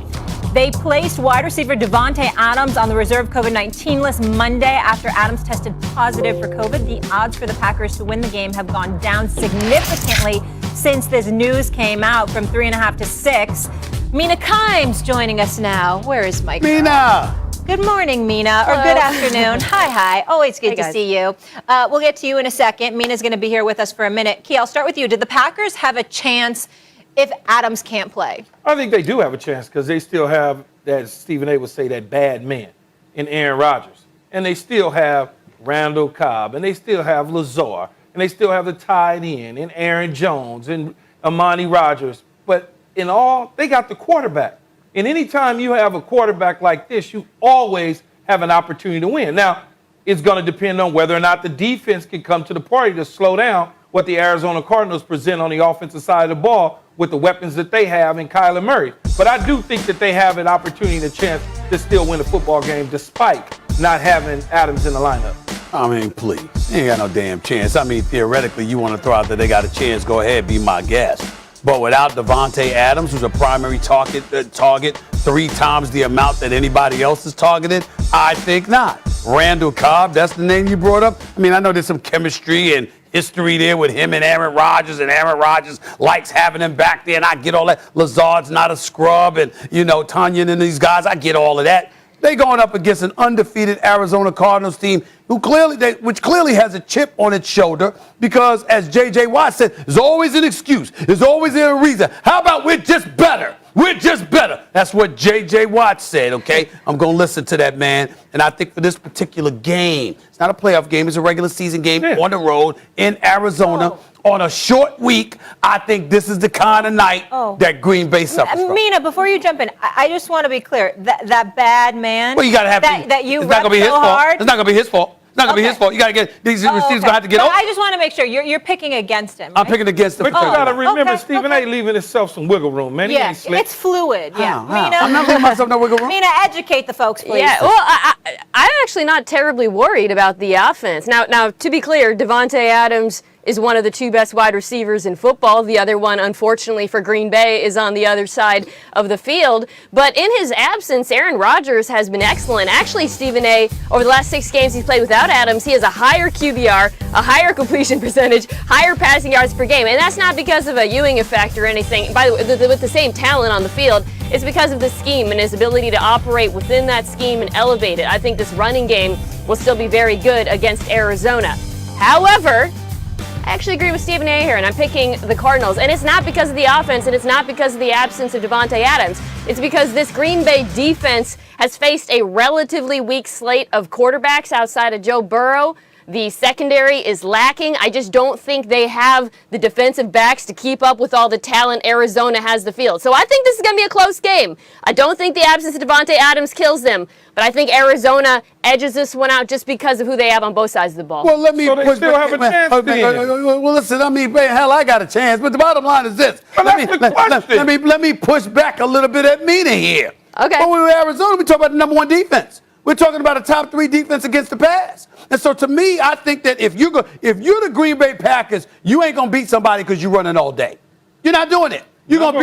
They placed wide receiver Devontae Adams on the reserve COVID-19 list Monday after Adams tested positive for COVID. The odds for the Packers to win the game have gone down significantly since this news came out, from 3.5 to 6. Mina Kimes joining us now. Where is Mike? Mina! Good morning, Mina, or good afternoon. Hi. Always good to see you. We'll get to you in a second. Mina's going to be here with us for a minute. Key, I'll start with you. Did the Packers have a chance if Adams can't play? I think they do have a chance because they still have, as Stephen A. would say, that bad man in Aaron Rodgers. And they still have Randall Cobb, and they still have Lazar, and they still have the tight end, and Aaron Jones, and Amani Rodgers. But in all, they got the quarterback. And anytime you have a quarterback like this, you always have an opportunity to win. Now, it's going to depend on whether or not the defense can come to the party to slow down what the Arizona Cardinals present on the offensive side of the ball with the weapons that they have in Kyler Murray. But I do think that they have an opportunity and a chance to still win a football game despite not having Adams in the lineup. I mean, please. You ain't got no damn chance. I mean, theoretically, you want to throw out that they got a chance, go ahead, be my guest. But without Davante Adams, who's a primary target 3 times the amount that anybody else is targeted, I think not. Randall Cobb, that's the name you brought up. I mean, I know there's some chemistry and history there with him and Aaron Rodgers likes having him back there, and I get all that. Lazard's not a scrub, and, Tanyan and these guys, I get all of that. They going up against an undefeated Arizona Cardinals team which clearly has a chip on its shoulder because, as J.J. Watt said, there's always an excuse. There's always a reason. How about we're just better? We're just better. That's what J.J. Watt said, okay? I'm going to listen to that man. And I think for this particular game, it's not a playoff game. It's a regular season game on the road in Arizona. On a short week, I think this is the kind of night that Green Bay suffers from. Mina, before you jump in, I just want to be clear. That bad man well, you gotta have that you it's not gonna be so his fault. hard. It's not going to be his fault. It's not going to be his fault. You got to get these receivers going to have to get but over. I just want to make sure you're picking against him. Right? I'm picking against him. But you got to remember, Stephen A. leaving himself some wiggle room, man. He ain't slick. It's fluid. Yeah, Mina, I'm not leaving myself no wiggle room. Mina, educate the folks, please. Yeah, well, I'm actually not terribly worried about the offense. Now, to be clear, Davante Adams is one of the 2 best wide receivers in football. The other one, unfortunately for Green Bay, is on the other side of the field. But in his absence, Aaron Rodgers has been excellent. Actually, Stephen A., over the last 6 games he's played without Adams, he has a higher QBR, a higher completion percentage, higher passing yards per game. And that's not because of a Ewing effect or anything. By the way, with the same talent on the field, it's because of the scheme and his ability to operate within that scheme and elevate it. I think this running game will still be very good against Arizona. However, I actually agree with Stephen A. here, and I'm picking the Cardinals. And it's not because of the offense, and it's not because of the absence of Davante Adams. It's because this Green Bay defense has faced a relatively weak slate of quarterbacks outside of Joe Burrow. The secondary is lacking. I just don't think they have the defensive backs to keep up with all the talent Arizona has the field. So I think this is going to be a close game. I don't think the absence of Davante Adams kills them, but I think Arizona edges this one out just because of who they have on both sides of the ball. Well, let me they still have a chance well, listen, I mean, hell, I got a chance, but the bottom line is this. Let me push back a little bit at Mina here. Okay. When we were in Arizona, we talk about the number 1 defense. We're talking about a top 3 defense against the pass. And so to me, I think that if you're the Green Bay Packers, you ain't going to beat somebody because you're running all day. You're not doing it. You're going to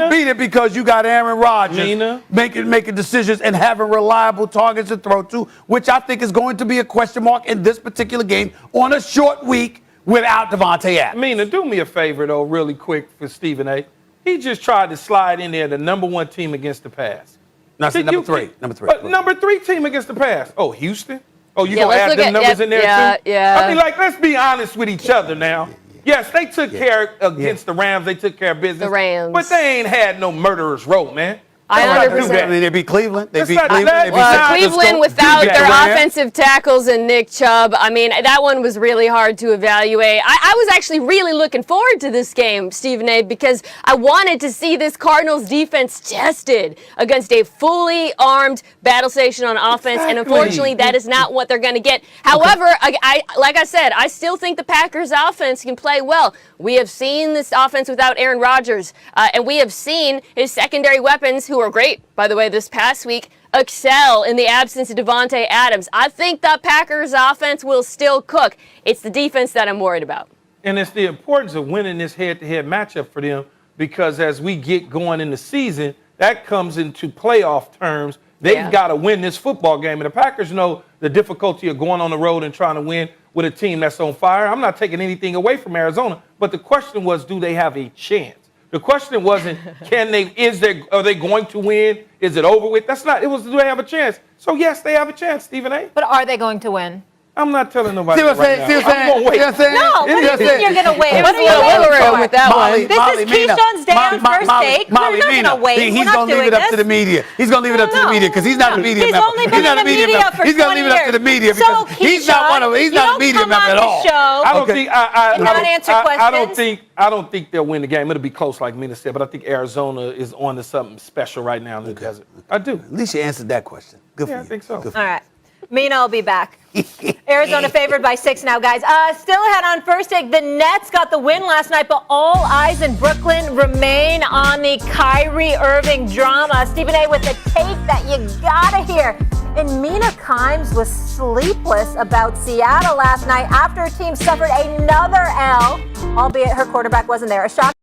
beat it because you got Aaron Rodgers making decisions and having reliable targets to throw to, which I think is going to be a question mark in this particular game on a short week without Davante Adams. Mina, do me a favor, though, really quick for Stephen A. He just tried to slide in there the number 1 team against the pass. No, number 3. Number 3. But number 3 team against the pass. Oh, Houston? Oh, you going to add them numbers in there, too? Yeah. I mean, let's be honest with each other now. Yes, they took care against the Rams. They took care of business. The Rams. But they ain't had no murderer's row, man. I 100%. I mean, they beat Cleveland. Cleveland without their offensive tackles and Nick Chubb. I mean, that one was really hard to evaluate. I was actually really looking forward to this game, Stephen A., because I wanted to see this Cardinals defense tested against a fully armed battle station on offense, and unfortunately, that is not what they're going to get. However, like I said, I still think the Packers offense can play well. We have seen this offense without Aaron Rodgers, and we have seen his secondary weapons, who are great, by the way, this past week, excel in the absence of Davante Adams. I think the Packers offense will still cook. It's the defense that I'm worried about. And it's the importance of winning this head-to-head matchup for them, because as we get going in the season, that comes into playoff terms. They've got to win this football game. And the Packers know the difficulty of going on the road and trying to win with a team that's on fire. I'm not taking anything away from Arizona, but the question was, do they have a chance? The question wasn't, are they going to win? Is it over with? That's not, it was, do they have a chance? So yes, they have a chance, Stephen A. But are they going to win? I'm not telling nobody See what I'm saying? right See what now. I'm saying? I'm gonna wait. See what I'm saying? No, what do you mean you're going to win? It What was are a you little waiting wiggle room for? with that one. This is Keyshawn's day on first take. We're not going to wait. He's We're not going to leave doing it up to the this. media. He's going to leave it up to the media because he's not a media He's member. only been in the media for He's going to 20 leave it up to the media years. because So, he's not one of them. He's you not a don't media come member on at the all. show I don't think and not answer questions. I don't think they'll win the game. It'll be close, like Mina said, but I think Arizona is on to something special right now in the desert. I do. At least you answered that question. Good for you. I think so. All right. Mina will be back. Arizona favored by 6 now, guys. Still ahead on first take. The Nets got the win last night, but all eyes in Brooklyn remain on the Kyrie Irving drama. Stephen A. with the take that you gotta hear. And Mina Kimes was sleepless about Seattle last night after her team suffered another L, albeit her quarterback wasn't there. A shock.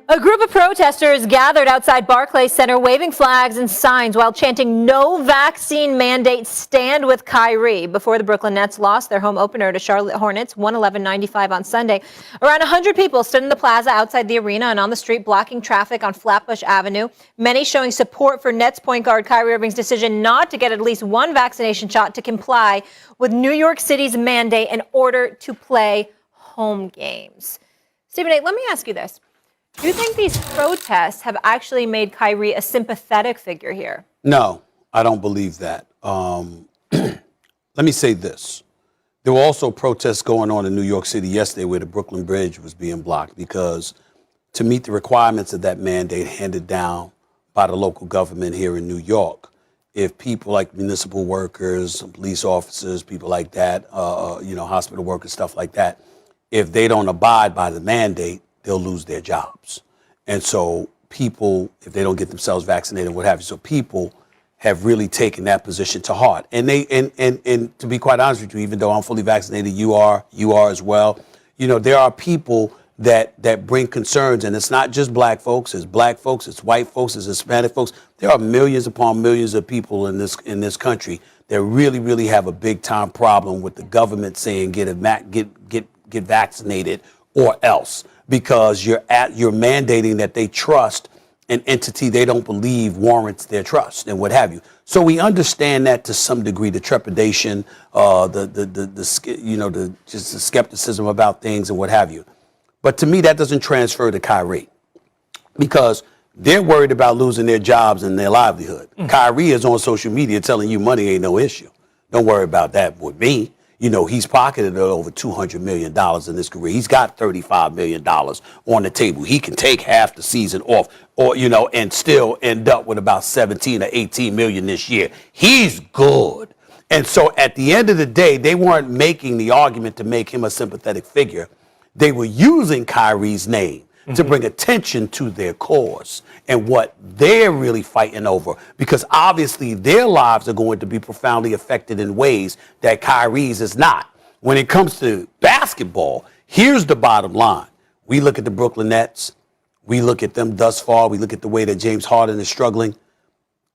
A group of protesters gathered outside Barclays Center waving flags and signs while chanting "No vaccine mandate, stand with Kyrie" before the Brooklyn Nets lost their home opener to Charlotte Hornets 111-95 on Sunday. Around 100 people stood in the plaza outside the arena and on the street blocking traffic on Flatbush Avenue, many showing support for Nets point guard Kyrie Irving's decision not to get at least one vaccination shot to comply with New York City's mandate in order to play home games. Stephen A., let me ask you this. Do you think these protests have actually made Kyrie a sympathetic figure here? No, I don't believe that. Let me say this. There were also protests going on in New York City yesterday where the Brooklyn Bridge was being blocked because to meet the requirements of that mandate handed down by the local government here in New York, if people like municipal workers, police officers, people like that, hospital workers, stuff like that, if they don't abide by the mandate, they'll lose their jobs. And so people, if they don't get themselves vaccinated, what have you, so people have really taken that position to heart. And and to be quite honest with you, even though I'm fully vaccinated, you are as well. You know, there are people that bring concerns, and it's not just black folks, it's white folks, it's Hispanic folks. There are millions upon millions of people in this country that really have a big time problem with the government saying get vaccinated or else, because you're mandating that they trust an entity they don't believe warrants their trust and what have you. So we understand that to some degree, the trepidation, the skepticism about things and what have you. But to me, that doesn't transfer to Kyrie because they're worried about losing their jobs and their livelihood. Kyrie is on social media telling you money ain't no issue. Don't worry about that with me. You know, he's pocketed over $200 million in his career. He's got $35 million on the table. He can take half the season off and still end up with about 17 or 18 million this year. He's good. And so at the end of the day, they weren't making the argument to make him a sympathetic figure. They were using Kyrie's name to bring attention to their cause and what they're really fighting over, because obviously their lives are going to be profoundly affected in ways that Kyrie's is not. When it comes to basketball, here's the bottom line. We look at the Brooklyn Nets. We look at them thus far. We look at the way that James Harden is struggling.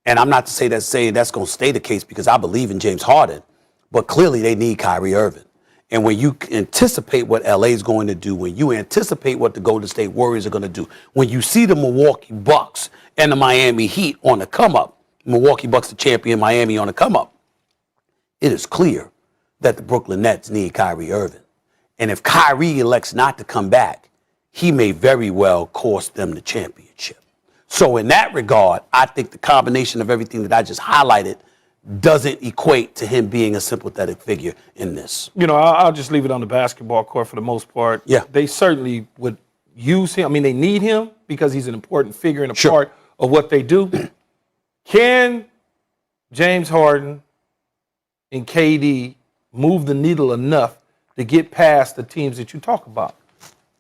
And I'm not to say that's going to stay the case because I believe in James Harden, but clearly they need Kyrie Irving. And when you anticipate what LA is going to do, when you anticipate what the Golden State Warriors are going to do, when you see the Milwaukee Bucks and the Miami Heat on the come up, Milwaukee Bucks the champion, Miami on the come up, it is clear that the Brooklyn Nets need Kyrie Irving. And if Kyrie elects not to come back, he may very well cost them the championship. So in that regard, I think the combination of everything that I just highlighted doesn't equate to him being a sympathetic figure in this. You know, I'll just leave it on the basketball court for the most part. Yeah. They certainly would use him. I mean, they need him because he's an important figure and a part of what they do. Can James Harden and KD move the needle enough to get past the teams that you talk about?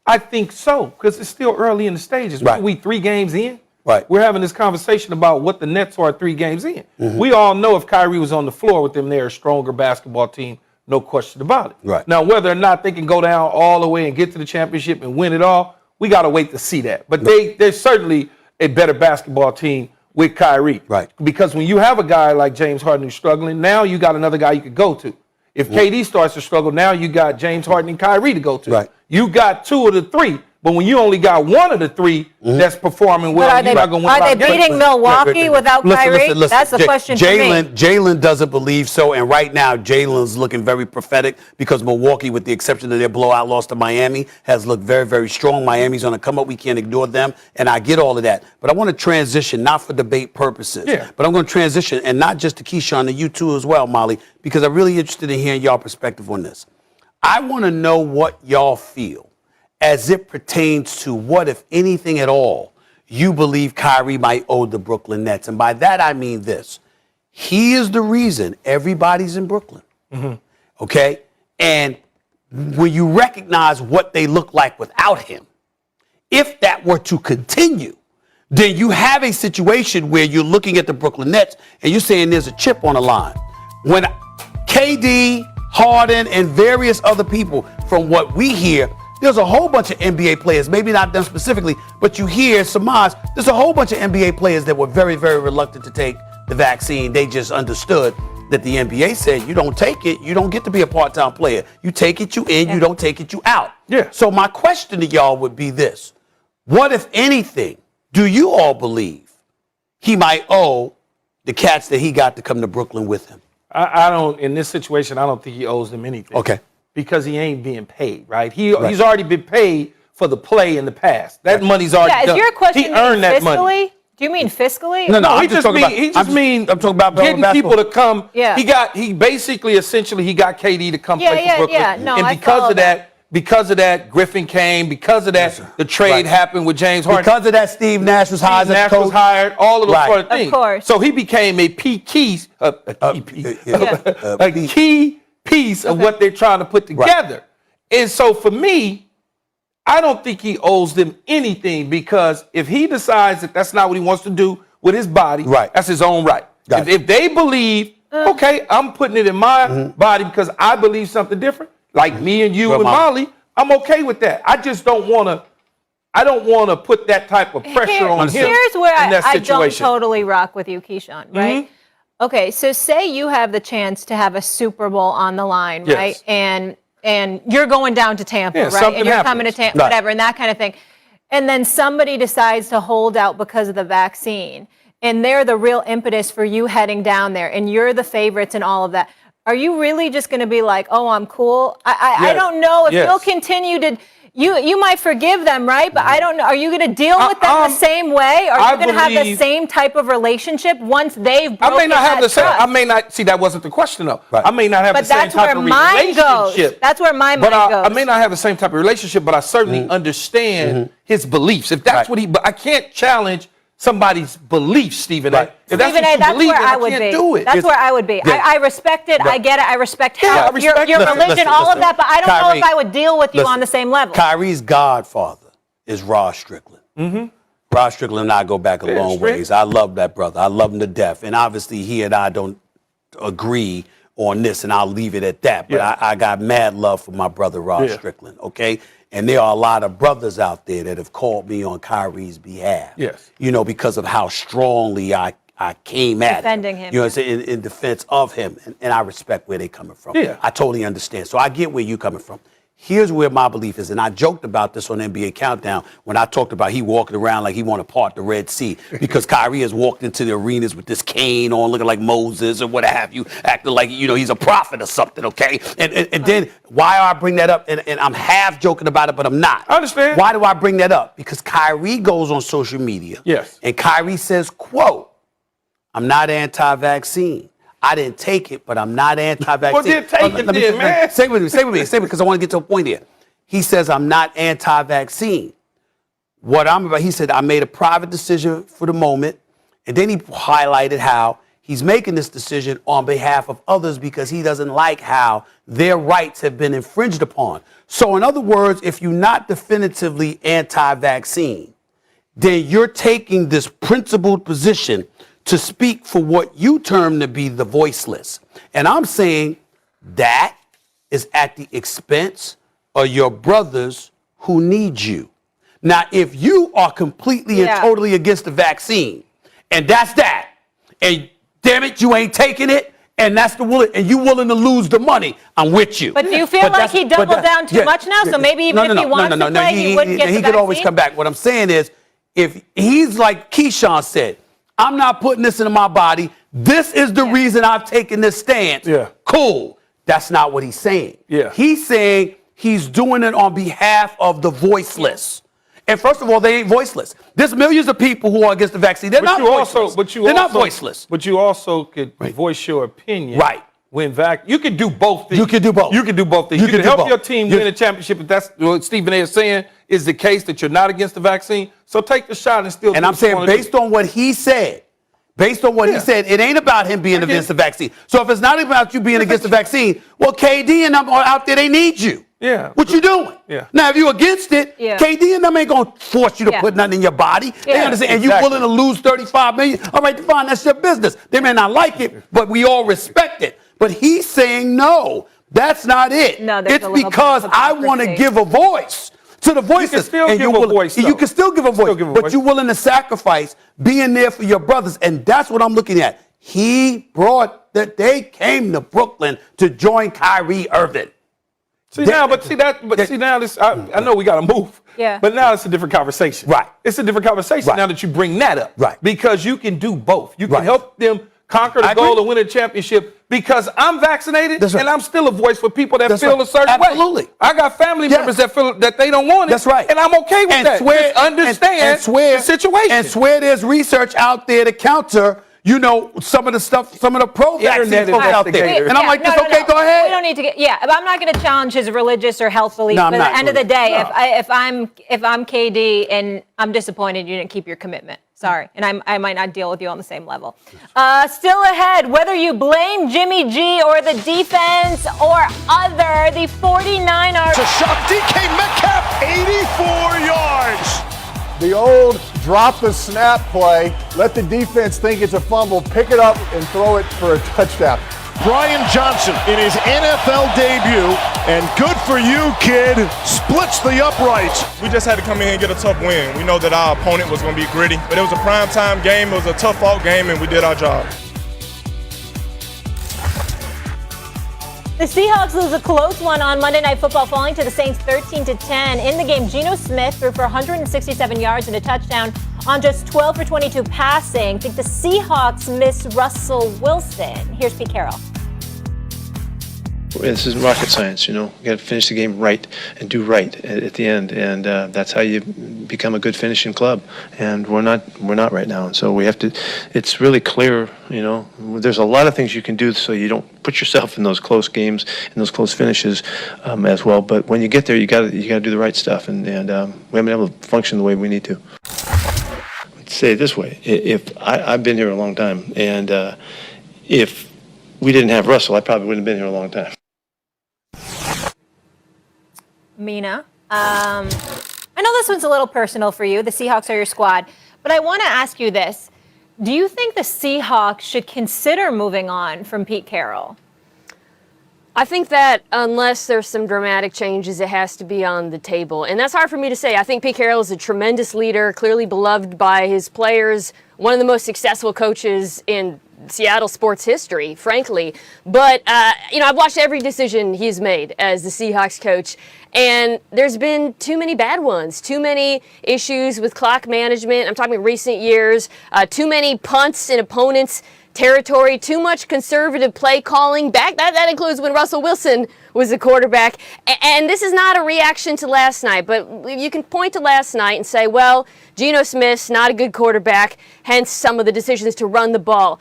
I think so, because it's still early in the stages. Right. We 3 games in. Right. We're having this conversation about what the Nets are 3 games in. We all know if Kyrie was on the floor with them, they're a stronger basketball team, no question about it. Right. Now, whether or not they can go down all the way and get to the championship and win it all, we got to wait to see that. But they're certainly a better basketball team with Kyrie. Right. Because when you have a guy like James Harden who's struggling, now you got another guy you could go to. If KD starts to struggle, now you got James Harden and Kyrie to go to. Right. You got 2 of the 3. But when you only got 1 of the 3 that's performing well, But you're not going to win. are they beating Milwaukee without Kyrie? That's the question for me. Jalen doesn't believe so, and right now Jalen's looking very prophetic because Milwaukee, with the exception of their blowout loss to Miami, has looked very, very strong. Miami's on the come up. We can't ignore them, and I get all of that. But I want to transition, not for debate purposes, but I'm going to transition, and not just to Keyshawn, to you too as well, Molly, because I'm really interested in hearing y'all perspective on this. I want to know what y'all feel as it pertains to what, if anything at all, you believe Kyrie might owe the Brooklyn Nets. And by that, I mean this. He is the reason everybody's in Brooklyn. Okay? And when you recognize what they look like without him, if that were to continue, then you have a situation where you're looking at the Brooklyn Nets and you're saying there's a chip on the line. When KD, Harden, and various other people, from what we hear, there's a whole bunch of NBA players, maybe not them specifically, but you hear surmise, there's a whole bunch of NBA players that were very, very reluctant to take the vaccine. They just understood that the NBA said, you don't take it, you don't get to be a part-time player. You take it, you in, you don't take it, you out. So my question to y'all would be this. What, if anything, do you all believe he might owe the cats that he got to come to Brooklyn with him? I don't, in this situation, I don't think he owes them anything. Okay. Because he ain't being paid, right? He's already been paid for the play in the past. That money's already done. Is your question he earned that money. Do you mean fiscally? No, I'm talking about getting people to come. He basically, essentially, he got KD to come play for Brooklyn. No, and because of that, Griffin came. Because of that, the trade happened with James Harden. Because of that, Steve Nash was hired. All of those sort of things. Of course. So he became a key piece of what they're trying to put together. And so for me, I don't think he owes them anything, because if he decides that that's not what he wants to do with his body, that's his own right. If they believe, okay, I'm putting it in my body because I believe something different, like me and you and Molly, I'm okay with that. I just don't want to put that type of pressure on him. Here's where I don't totally rock with you, Keyshawn, right? Okay, so say you have the chance to have a Super Bowl on the line, right? And you're going down to Tampa, right? And you're coming to Tampa, whatever, and that kind of thing. And then somebody decides to hold out because of the vaccine, and they're the real impetus for you heading down there, and you're the favorites and all of that. Are you really just going to be like, oh, I'm cool? I don't know if you'll continue to. You might forgive them, right? But I don't know. Are you going to deal with them the same way? Are you going to have the same type of relationship once they've broken I may not have the same. trust? I may not. See, that wasn't the question, though. I may not have the same type of relationship. That's where my mind goes. I may not have the same type of relationship, but I certainly understand his beliefs. If that's what but I can't challenge somebody's beliefs, Stephen A. If that's what you believe, then I can't do it. That's where I would be. I respect it. I get it. I respect your religion, all of that. But I don't know if I would deal with you on the same level. Kyrie's godfather is Ross Strickland. Ross Strickland and I go back a long ways. I love that brother. I love him to death. And obviously, he and I don't agree on this, and I'll leave it at that. But I got mad love for my brother, Ross Strickland, okay? And there are a lot of brothers out there that have called me on Kyrie's behalf. You know, because of how strongly I came at defending him. You know what I'm saying? In defense of him. And I respect where they're coming from. I totally understand. So I get where you're coming from. Here's where my belief is, and I joked about this on NBA Countdown when I talked about he walking around like he want to part the Red Sea, because Kyrie has walked into the arenas with this cane on, looking like Moses or what have you, acting like, you know, he's a prophet or something, okay? And then why I bring that up, and I'm half joking about it, but I'm not. I understand. Why do I bring that up? Because Kyrie goes on social media, and Kyrie says, quote, "I'm not anti-vaccine. I didn't take it, but I'm not anti-vaccine." Well, then take it then, man. Stay with me, because I want to get to a point here. He says, "I'm not anti-vaccine. What I'm about," he said, "I made a private decision for the moment." And then he highlighted how he's making this decision on behalf of others because he doesn't like how their rights have been infringed upon. So in other words, if you're not definitively anti-vaccine, then you're taking this principled position to speak for what you term to be the voiceless. And I'm saying that is at the expense of your brothers who need you. Now, if you are completely and totally against the vaccine, and that's that, and damn it, you ain't taking it, and that's the willing, and you willing to lose the money, I'm with you. But do you feel like he doubled down too much now? So maybe even if he wants to play, he wouldn't get the He could always come back. What I'm saying is, if he's like Keyshawn said, I'm not putting this into my body. This is the reason I've taken this stance. Yeah. Cool. That's not what he's saying. Yeah. He's saying he's doing it on behalf of the voiceless. And first of all, they ain't voiceless. There's millions of people who are against the vaccine. They're not voiceless. They're not voiceless. But you also could voice your opinion. Right. When you could do both things. You can do both. You can do both things. You can help your team win a championship if that's what Stephen A. is saying is the case, that you're not against the vaccine. So take the shot and still. And I'm saying based on what he said, it ain't about him being against the vaccine. So if it's not about you being against the vaccine, well, KD and them are out there. They need you. Yeah. What you doing? Yeah. Now, if you against it, KD and them ain't going to force you to put nothing in your body. They understand. And you willing to lose $35 million? All right, fine. That's your business. They may not like it, but we all respect it. But he's saying, no, that's not it. No, it's because I want to give a voice to the voices. You can still give a voice. You can still give a voice, but you're willing to sacrifice being there for your brothers. And that's what I'm looking at. He brought that they came to Brooklyn to join Kyrie Irving. See now this. I know we got to move. Yeah. But now it's a different conversation. Right. It's a different conversation now that you bring that up. Right. Because you can do both. You can help them conquer the goal and win a championship because I'm vaccinated and I'm still a voice for people that feel a certain way. Absolutely. I got family members that feel that they don't want it. That's right. And I'm okay with that. Just understand the situation. And swear there's research out there to counter, some of the pro-vaccine folks out there. And I'm like, okay, go ahead. We don't need to but I'm not going to challenge his religious or health beliefs. No, but at the end of the day, if I'm KD and I'm disappointed you didn't keep your commitment. Sorry. And I might not deal with you on the same level. Still ahead, whether you blame Jimmy G or the defense or other, the 49ers. To shot DK Metcalf, 84 yards. The old drop the snap play, let the defense think it's a fumble, pick it up and throw it for a touchdown. Brian Johnson in his NFL debut, and good for you, kid, splits the uprights. We just had to come in here and get a tough win. We know that our opponent was going to be gritty, but it was a primetime game, it was a tough-out game, and we did our job. The Seahawks lose a close one on Monday Night Football, falling to the Saints 13-10. In the game, Geno Smith threw for 167 yards and a touchdown on just 12 for 22 passing. Think the Seahawks miss Russell Wilson. Here's Pete Carroll. This isn't rocket science, you got to finish the game right and do right at the end, and that's how you become a good finishing club. And we're not right now, and so we have to. It's really clear, There's a lot of things you can do so you don't put yourself in those close games and those close finishes as well. But when you get there, you got to do the right stuff, and we haven't been able to function the way we need to. Let's say it this way: if I've been here a long time, and if we didn't have Russell, I probably wouldn't have been here a long time. Mina, I know this one's a little personal for you. The Seahawks are your squad. But I want to ask you this. Do you think the Seahawks should consider moving on from Pete Carroll? I think that unless there's some dramatic changes, it has to be on the table. And that's hard for me to say. I think Pete Carroll is a tremendous leader, clearly beloved by his players, one of the most successful coaches in Seattle sports history, frankly. But, I've watched every decision he's made as the Seahawks coach, and there's been too many bad ones, too many issues with clock management. I'm talking recent years, too many punts in opponents' territory, too much conservative play calling back. That includes when Russell Wilson was the quarterback. And this is not a reaction to last night, but you can point to last night and say, well, Geno Smith's not a good quarterback, hence some of the decisions to run the ball.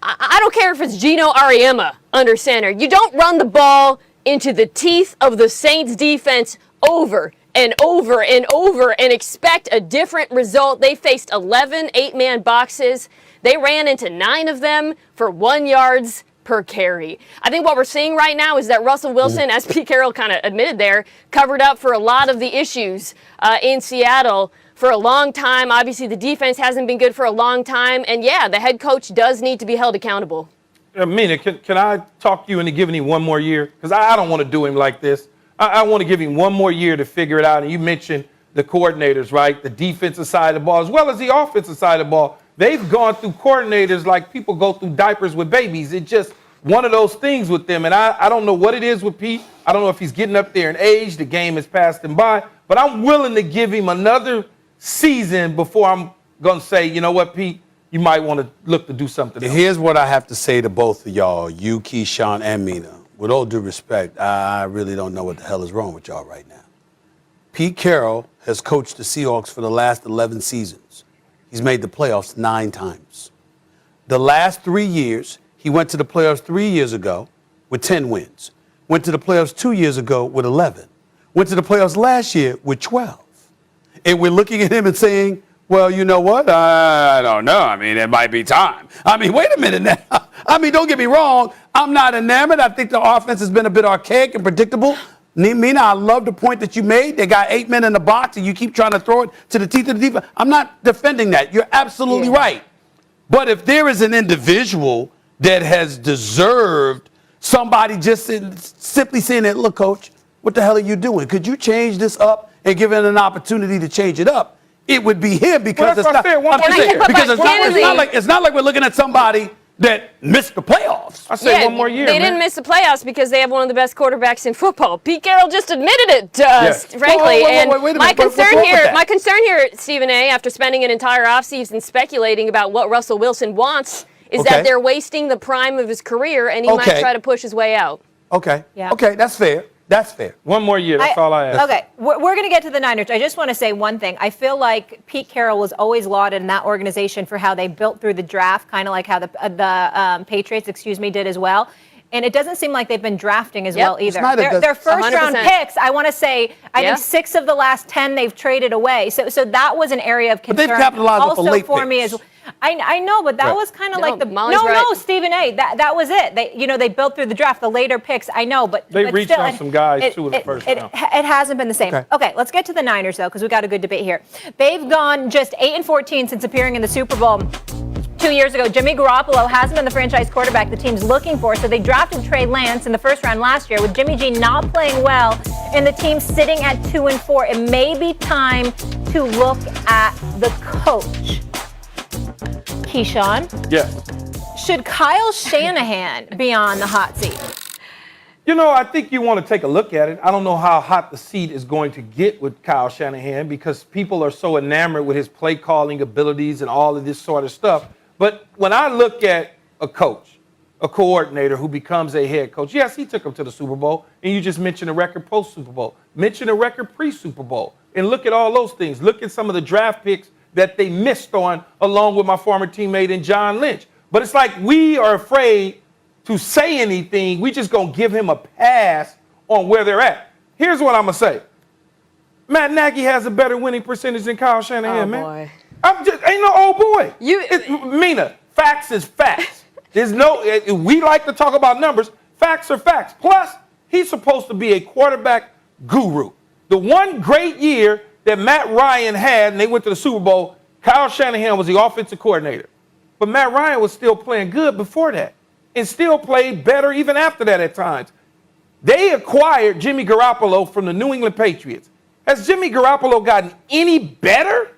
I don't care if it's Gino Auriemma under center. You don't run the ball into the teeth of the Saints defense over and over and over and expect a different result. They faced 11 eight-man boxes. They ran into 9 of them for 1 yards per carry. I think what we're seeing right now is that Russell Wilson, as Pete Carroll kind of admitted there, covered up for a lot of the issues in Seattle for a long time. Obviously, the defense hasn't been good for a long time. And, yeah, the head coach does need to be held accountable. Mina, can I talk you into giving him one more year? Because I don't want to do him like this. I want to give him one more year to figure it out. And you mentioned the coordinators, right? The defensive side of the ball, as well as the offensive side of the ball. They've gone through coordinators like people go through diapers with babies. It just one of those things with them. And I don't know what it is with Pete. I don't know if he's getting up there in age. The game has passed him by. But I'm willing to give him another season before I'm going to say, you know what, Pete, you might want to look to do something else. Here's what I have to say to both of y'all, you, Keyshawn, and Mina. With all due respect, I really don't know what the hell is wrong with y'all right now. Pete Carroll has coached the Seahawks for the last 11 seasons. He's made the playoffs 9 times. The last 3 years, he went to the playoffs 3 years ago with 10 wins. Went to the playoffs 2 years ago with 11. Went to the playoffs last year with 12. And we're looking at him and saying, well, you know what? I don't know. I mean, it might be time. I mean, wait a minute now. I mean, don't get me wrong. I'm not enamored. I think the offense has been a bit archaic and predictable. Mina, I love the point that you made. They got 8 men in the box, and you keep trying to throw it to the teeth of the defense. I'm not defending that. You're absolutely right. But if there is an individual that has deserved somebody just simply saying that, look, coach, what the hell are you doing? Could you change this up and give it an opportunity to change it up? It would be him because it's not like we're looking at somebody that missed the playoffs. I say one more year. They didn't miss the playoffs because they have one of the best quarterbacks in football. Pete Carroll just admitted it, frankly. My concern here, Stephen A., after spending an entire offseason speculating about what Russell Wilson wants, is that they're wasting the prime of his career, and he might try to push his way out. Okay. That's fair. That's fair. One more year. That's all I ask. Okay, we're going to get to the Niners. I just want to say one thing. I feel like Pete Carroll was always lauded in that organization for how they built through the draft, kind of like how the Patriots, did as well. And it doesn't seem like they've been drafting as well either. Their first-round picks, I want to say, I think 6 of the last 10 they've traded away. So that was an area of concern. But they've capitalized also with the late for me picks. as I know, but that was kind of like the Stephen A. That was it. They built through the draft, the later picks. I know, but they reached still, on some guys too in the first round. It hasn't been the same. Okay, let's get to the Niners though, because we got a good debate here. They've gone just 8-14 since appearing in the Super Bowl 2 years ago. Jimmy Garoppolo hasn't been the franchise quarterback the team's looking for, so they drafted Trey Lance in the first round last year. With Jimmy G not playing well and the team sitting at 2-4, it may be time to look at the coach. Keyshawn? Yes. Should Kyle Shanahan be on the hot seat? You know, I think you want to take a look at it. I don't know how hot the seat is going to get with Kyle Shanahan because people are so enamored with his play calling abilities and all of this sort of stuff. But when I look at a coach, a coordinator who becomes a head coach, yes, he took him to the Super Bowl, and you just mentioned a record post-Super Bowl, mentioned a record pre-Super Bowl, and look at all those things. Look at some of the draft picks that they missed on, along with my former teammate in John Lynch. But it's like we are afraid to say anything. We just going to give him a pass on where they're at. Here's what I'm going to say. Matt Nagy has a better winning percentage than Kyle Shanahan, man. Boy. Ain't no old boy. Mina, facts is facts. We like to talk about numbers. Facts are facts. Plus, he's supposed to be a quarterback guru. The one great year that Matt Ryan had, and they went to the Super Bowl, Kyle Shanahan was the offensive coordinator. But Matt Ryan was still playing good before that and still played better even after that at times. They acquired Jimmy Garoppolo from the New England Patriots. Has Jimmy Garoppolo gotten any better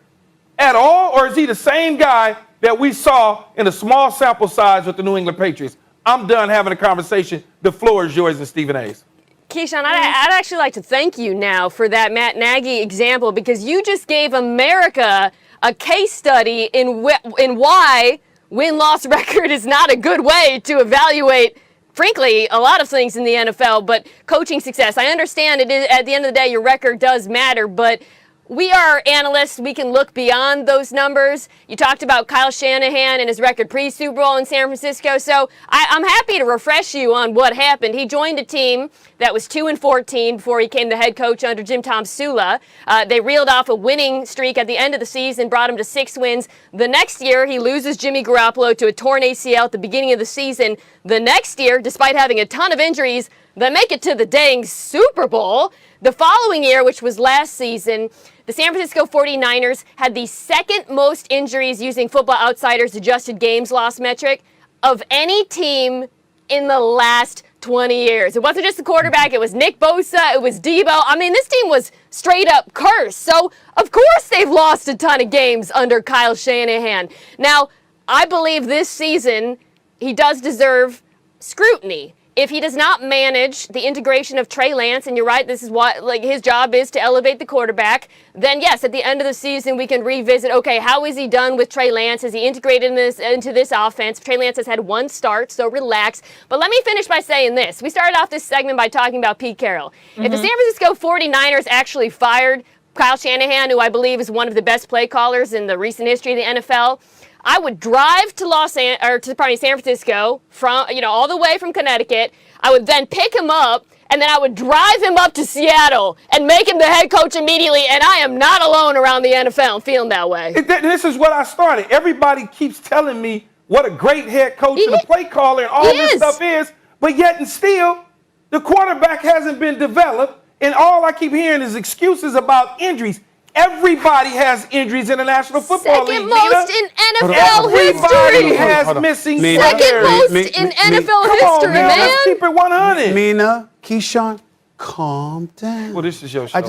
at all, or is he the same guy that we saw in a small sample size with the New England Patriots? I'm done having a conversation. The floor is yours and Stephen A's. Keyshawn, I'd actually like to thank you now for that Matt Nagy example because you just gave America a case study in why win-loss record is not a good way to evaluate, frankly, a lot of things in the NFL, but coaching success. I understand it is, at the end of the day, your record does matter, but we are analysts. We can look beyond those numbers. You talked about Kyle Shanahan and his record pre-Super Bowl in San Francisco. So I'm happy to refresh you on what happened. He joined a team that was 2-14 before he became the head coach under Jim Tomsula. They reeled off a winning streak at the end of the season, brought him to 6 wins. The next year, he loses Jimmy Garoppolo to a torn ACL at the beginning of the season. The next year, despite having a ton of injuries, they make it to the dang Super Bowl. The following year, which was last season, the San Francisco 49ers had the second most injuries using Football Outsiders adjusted games loss metric of any team in the last 20 years. It wasn't just the quarterback. It was Nick Bosa. It was Debo. I mean, this team was straight up cursed. So, of course, they've lost a ton of games under Kyle Shanahan. Now, I believe this season he does deserve scrutiny. If he does not manage the integration of Trey Lance, and you're right, this is what his job is to elevate the quarterback, then yes, at the end of the season we can revisit, okay, how is he done with Trey Lance? Has he integrated into this offense? Trey Lance has had one start, so relax. But let me finish by saying this. We started off this segment by talking about Pete Carroll. If the San Francisco 49ers actually fired Kyle Shanahan, who I believe is one of the best play callers in the recent history of the NFL, I would drive to San Francisco from, all the way from Connecticut. I would then pick him up, and then I would drive him up to Seattle and make him the head coach immediately. And I am not alone around the NFL feeling that way. This is what I started. Everybody keeps telling me what a great head coach and a play caller and all this stuff is, but yet and still, the quarterback hasn't been developed, and all I keep hearing is excuses about injuries. Everybody has injuries in the National Football League. Second most in NFL history. Everybody has missing Second most in NFL history, man. Let's keep it 100. Mina, Keyshawn, calm down. Well, this is your show. I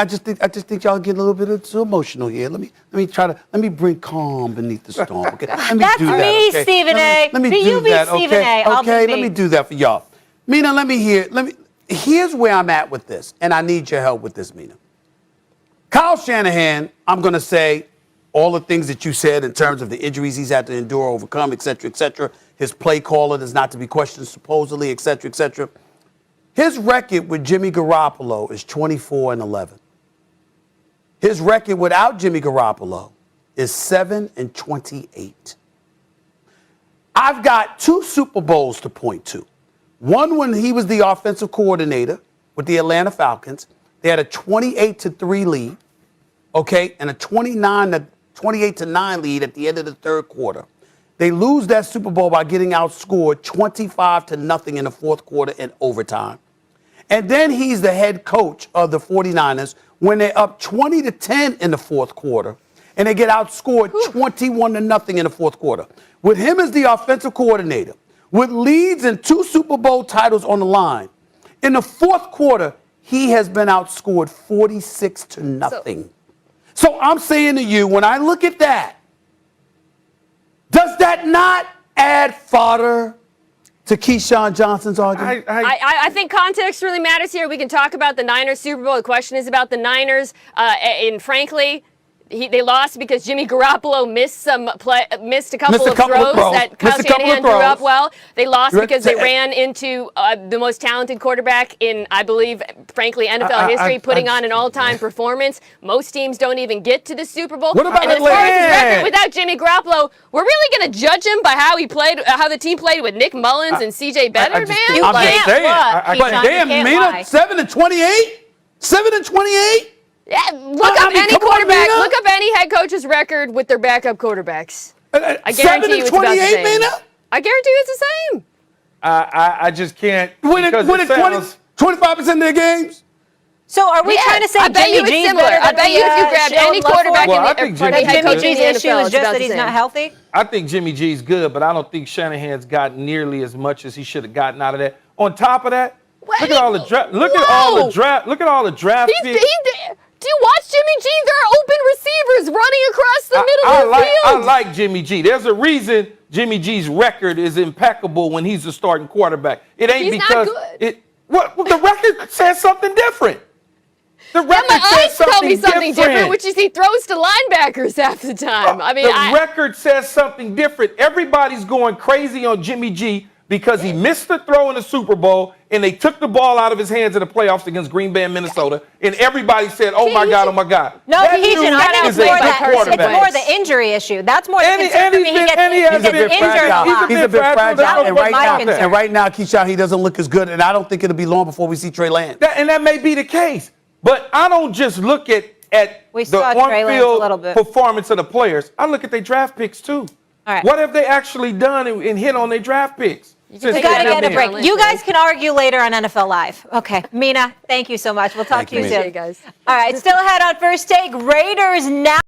just think y'all get a little bit too emotional here. Let me bring calm beneath the storm. Okay? Let me That's do that, me, okay? Stephen A. Let me You do be that, Stephen okay? A. I'll be Okay, me. let me do that for y'all. Mina, here's where I'm at with this, and I need your help with this, Mina. Kyle Shanahan, I'm going to say all the things that you said in terms of the injuries he's had to endure, overcome, et cetera, his play caller is not to be questioned, supposedly, et cetera. His record with Jimmy Garoppolo is 24-11. His record without Jimmy Garoppolo is 7-28. I've got 2 Super Bowls to point to. One when he was the offensive coordinator with the Atlanta Falcons. They had a 28-3 lead, okay, and a 28-9 lead at the end of the third quarter. They lose that Super Bowl by getting outscored 25-0 in the fourth quarter in overtime. And then he's the head coach of the 49ers when they're up 20-10 in the fourth quarter, and they get outscored 21-0 in the fourth quarter. With him as the offensive coordinator, with leads and 2 Super Bowl titles on the line, in the fourth quarter, he has been outscored 46-0. So I'm saying to you, when I look at that, does that not add fodder to Keyshawn Johnson's argument? I think context really matters here. We can talk about the Niners Super Bowl. The question is about the Niners. And frankly, they lost because Jimmy Garoppolo missed a couple of throws that Kyle Shanahan threw up well. They lost because they ran into the most talented quarterback in, I believe, frankly, NFL history, putting on an all-time performance. Most teams don't even get to the Super Bowl. What about and as far as his record without Jimmy Garoppolo, we're really going to judge him by how he played, how the team played with Nick Mullins and C.J. Beathard, man? You can't look. But damn, Mina, 7-28? 7-28? Yeah, look up any quarterback. Look up any head coach's record with their backup quarterbacks. I guarantee you it's about the same. Mina? I guarantee you it's the same. I just can't. Win it 25% of their games? So are we trying to say Jimmy G's better than I bet you if you grabbed any quarterback in the Jimmy G's issue is just that he's not healthy? I think Jimmy G's good, but I don't think Shanahan's gotten nearly as much as he should have gotten out of that. On top of that, look at all the draft. Look at all the draft picks. Do you watch Jimmy G? There are open receivers running across the middle of the field. I like Jimmy G. There's a reason Jimmy G's record is impeccable when he's the starting quarterback. It ain't He's because not good. the record says something different. The record my eyes says tell me something different, which is he throws to linebackers half the time. The record says something different. Everybody's going crazy on Jimmy G because he missed the throw in the Super Bowl, and they took the ball out of his hands in the playoffs against Green Bay and Minnesota, and everybody said, oh, my God. No, I think it's more the injury issue. That's more the concern for me. He gets injured a lot. He's a bit fragile. And right now, Keyshawn, he doesn't look as good, and I don't think it'll be long before we see Trey Lance. And that may be the case, but I don't just look at the on-field performance of the players. I look at their draft picks, too. All right. What have they actually done and hit on their draft picks? We got to get a break. You guys can argue later on NFL Live. Okay. Mina, thank you so much. We'll talk to you soon. Guys. All right. Still ahead on First Take. Raiders now.